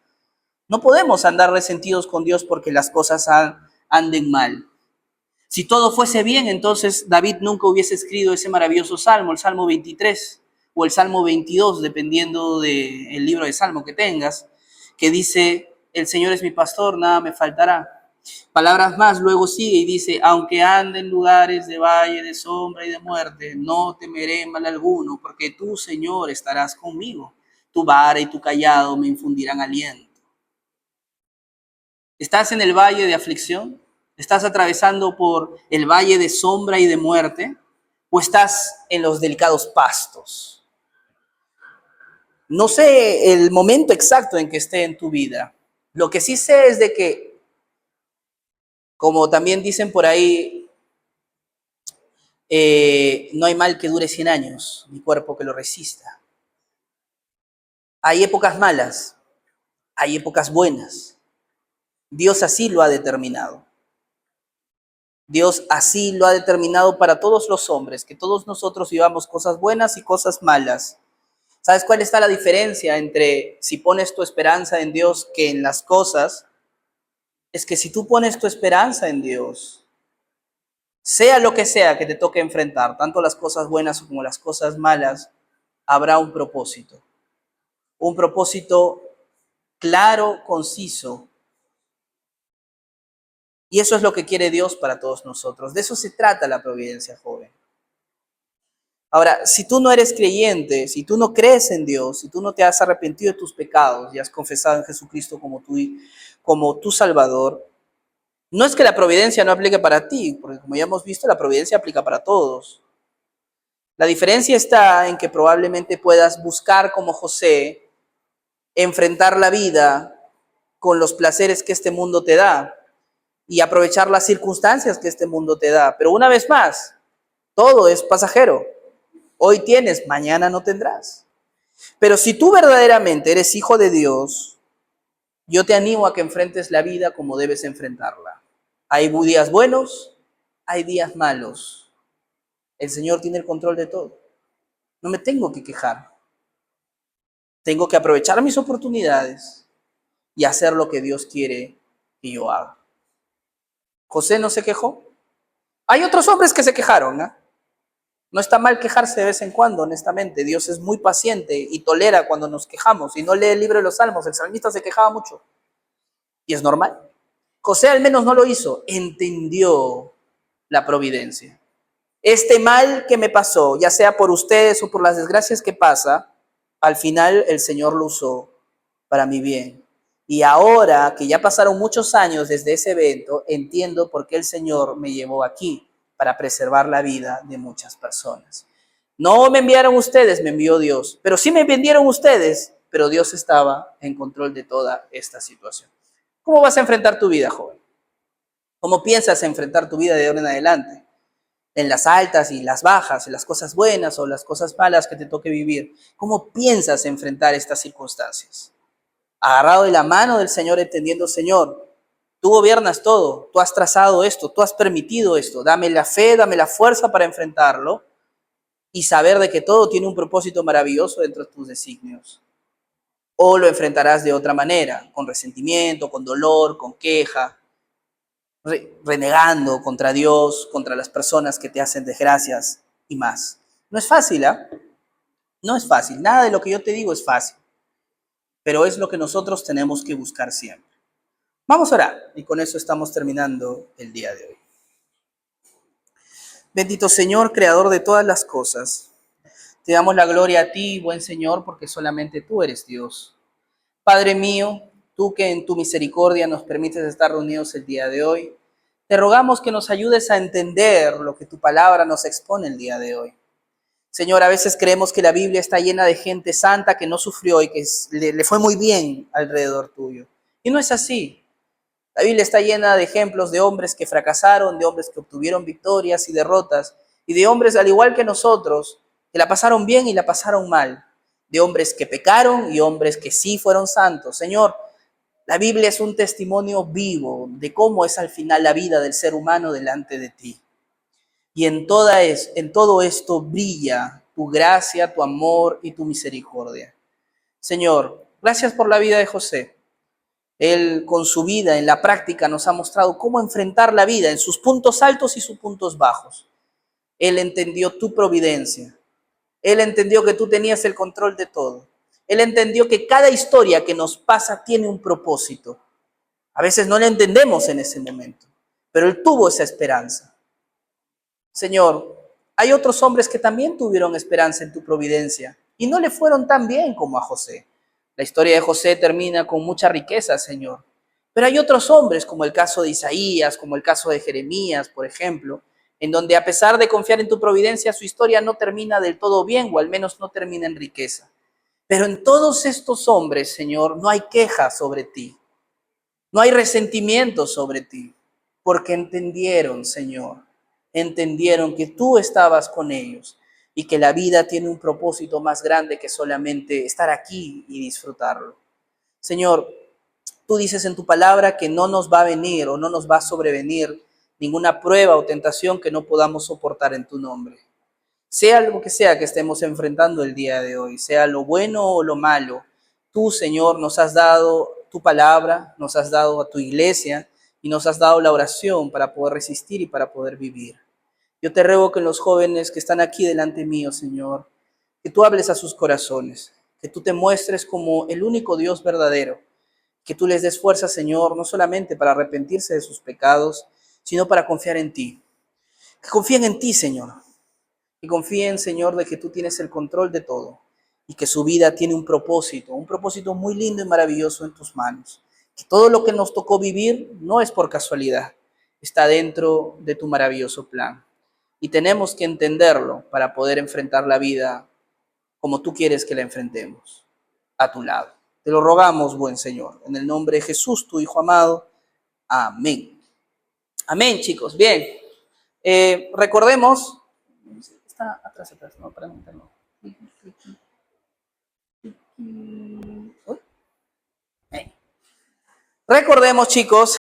No podemos andar resentidos con Dios porque las cosas anden mal. Si todo fuese bien, entonces David nunca hubiese escrito ese maravilloso salmo, el Salmo 23 o el Salmo 22, dependiendo del libro de Salmo que tengas, que dice, el Señor es mi pastor, nada me faltará. Palabras más, luego sigue y dice, aunque ande en lugares de valle, de sombra y de muerte, no temeré mal alguno, porque tú, Señor, estarás conmigo. Tu vara y tu callado me infundirán aliento. ¿Estás en el valle de aflicción? ¿Estás atravesando por el valle de sombra y de muerte? ¿O estás en los delicados pastos? No sé el momento exacto en que esté en tu vida. Lo que sí sé es de que, como también dicen por ahí, no hay mal que dure 100 años, ni cuerpo que lo resista. Hay épocas malas, hay épocas buenas. Dios así lo ha determinado. Dios así lo ha determinado para todos los hombres, que todos nosotros vivamos cosas buenas y cosas malas. ¿Sabes cuál está la diferencia entre si pones tu esperanza en Dios que en las cosas? Es que si tú pones tu esperanza en Dios, sea lo que sea que te toque enfrentar, tanto las cosas buenas como las cosas malas, habrá un propósito. Un propósito claro, conciso. Y eso es lo que quiere Dios para todos nosotros. De eso se trata la providencia, joven. Ahora, si tú no eres creyente, si tú no crees en Dios, si tú no te has arrepentido de tus pecados y has confesado en Jesucristo como tu Salvador, no es que la providencia no aplique para ti, porque como ya hemos visto, la providencia aplica para todos. La diferencia está en que probablemente puedas buscar como José, enfrentar la vida con los placeres que este mundo te da y aprovechar las circunstancias que este mundo te da. Pero una vez más, todo es pasajero. Hoy tienes, mañana no tendrás. Pero si tú verdaderamente eres hijo de Dios, yo te animo a que enfrentes la vida como debes enfrentarla. Hay días buenos, hay días malos. El Señor tiene el control de todo. No me tengo que quejar. Tengo que aprovechar mis oportunidades y hacer lo que Dios quiere que yo haga. José no se quejó. Hay otros hombres que se quejaron, ¿eh? No está mal quejarse de vez en cuando, honestamente. Dios es muy paciente y tolera cuando nos quejamos. Y no lee el libro de los Salmos, el salmista se quejaba mucho. Y es normal. José al menos no lo hizo, entendió la providencia. Este mal que me pasó, ya sea por ustedes o por las desgracias que pasa, al final el Señor lo usó para mi bien. Y ahora que ya pasaron muchos años desde ese evento, entiendo por qué el Señor me llevó aquí, para preservar la vida de muchas personas. No me enviaron ustedes, me envió Dios. Pero sí me vendieron ustedes, pero Dios estaba en control de toda esta situación. ¿Cómo vas a enfrentar tu vida, joven? ¿Cómo piensas enfrentar tu vida de ahora en adelante? En las altas y las bajas, en las cosas buenas o las cosas malas que te toque vivir. ¿Cómo piensas enfrentar estas circunstancias? Agarrado de la mano del Señor, entendiendo, Señor, tú gobiernas todo, tú has trazado esto, tú has permitido esto, dame la fe, dame la fuerza para enfrentarlo y saber de que todo tiene un propósito maravilloso dentro de tus designios. O lo enfrentarás de otra manera, con resentimiento, con dolor, con queja, renegando contra Dios, contra las personas que te hacen desgracias y más. No es fácil, ¿ah? No es fácil. Nada de lo que yo te digo es fácil, pero es lo que nosotros tenemos que buscar siempre. Vamos a orar y con eso estamos terminando el día de hoy. Bendito Señor, creador de todas las cosas, te damos la gloria a ti, buen Señor, porque solamente tú eres Dios. Padre mío, tú que en tu misericordia nos permites estar reunidos el día de hoy, te rogamos que nos ayudes a entender lo que tu palabra nos expone el día de hoy. Señor, a veces creemos que la Biblia está llena de gente santa que no sufrió y que le fue muy bien alrededor tuyo. Y no es así. La Biblia está llena de ejemplos de hombres que fracasaron, de hombres que obtuvieron victorias y derrotas, y de hombres, al igual que nosotros, que la pasaron bien y la pasaron mal, de hombres que pecaron y hombres que sí fueron santos. Señor, la Biblia es un testimonio vivo de cómo es al final la vida del ser humano delante de ti. Y en todo esto brilla tu gracia, tu amor y tu misericordia. Señor, gracias por la vida de José. Él con su vida en la práctica nos ha mostrado cómo enfrentar la vida en sus puntos altos y sus puntos bajos. Él entendió tu providencia. Él entendió que tú tenías el control de todo. Él entendió que cada historia que nos pasa tiene un propósito. A veces no la entendemos en ese momento, pero él tuvo esa esperanza. Señor, hay otros hombres que también tuvieron esperanza en tu providencia y no le fueron tan bien como a José. La historia de José termina con mucha riqueza, Señor. Pero hay otros hombres, como el caso de Isaías, como el caso de Jeremías, por ejemplo, en donde a pesar de confiar en tu providencia, su historia no termina del todo bien, o al menos no termina en riqueza. Pero en todos estos hombres, Señor, no hay queja sobre ti, no hay resentimiento sobre ti, porque entendieron, Señor, entendieron que tú estabas con ellos y que la vida tiene un propósito más grande que solamente estar aquí y disfrutarlo. Señor, tú dices en tu palabra que no nos va a venir o no nos va a sobrevenir ninguna prueba o tentación que no podamos soportar en tu nombre. Sea lo que sea que estemos enfrentando el día de hoy, sea lo bueno o lo malo, tú, Señor, nos has dado tu palabra, nos has dado a tu iglesia y nos has dado la oración para poder resistir y para poder vivir. Yo te ruego que los jóvenes que están aquí delante mío, Señor, que tú hables a sus corazones, que tú te muestres como el único Dios verdadero, que tú les des fuerza, Señor, no solamente para arrepentirse de sus pecados, sino para confiar en ti. Que confíen en ti, Señor. Que confíen, Señor, de que tú tienes el control de todo y que su vida tiene un propósito muy lindo y maravilloso en tus manos. Que todo lo que nos tocó vivir no es por casualidad, está dentro de tu maravilloso plan. Y tenemos que entenderlo para poder enfrentar la vida como tú quieres que la enfrentemos, a tu lado. Te lo rogamos, buen Señor, en el nombre de Jesús, tu Hijo amado. Amén. Amén, chicos. Bien. Recordemos. Está atrás, no, para no. Recordemos, chicos.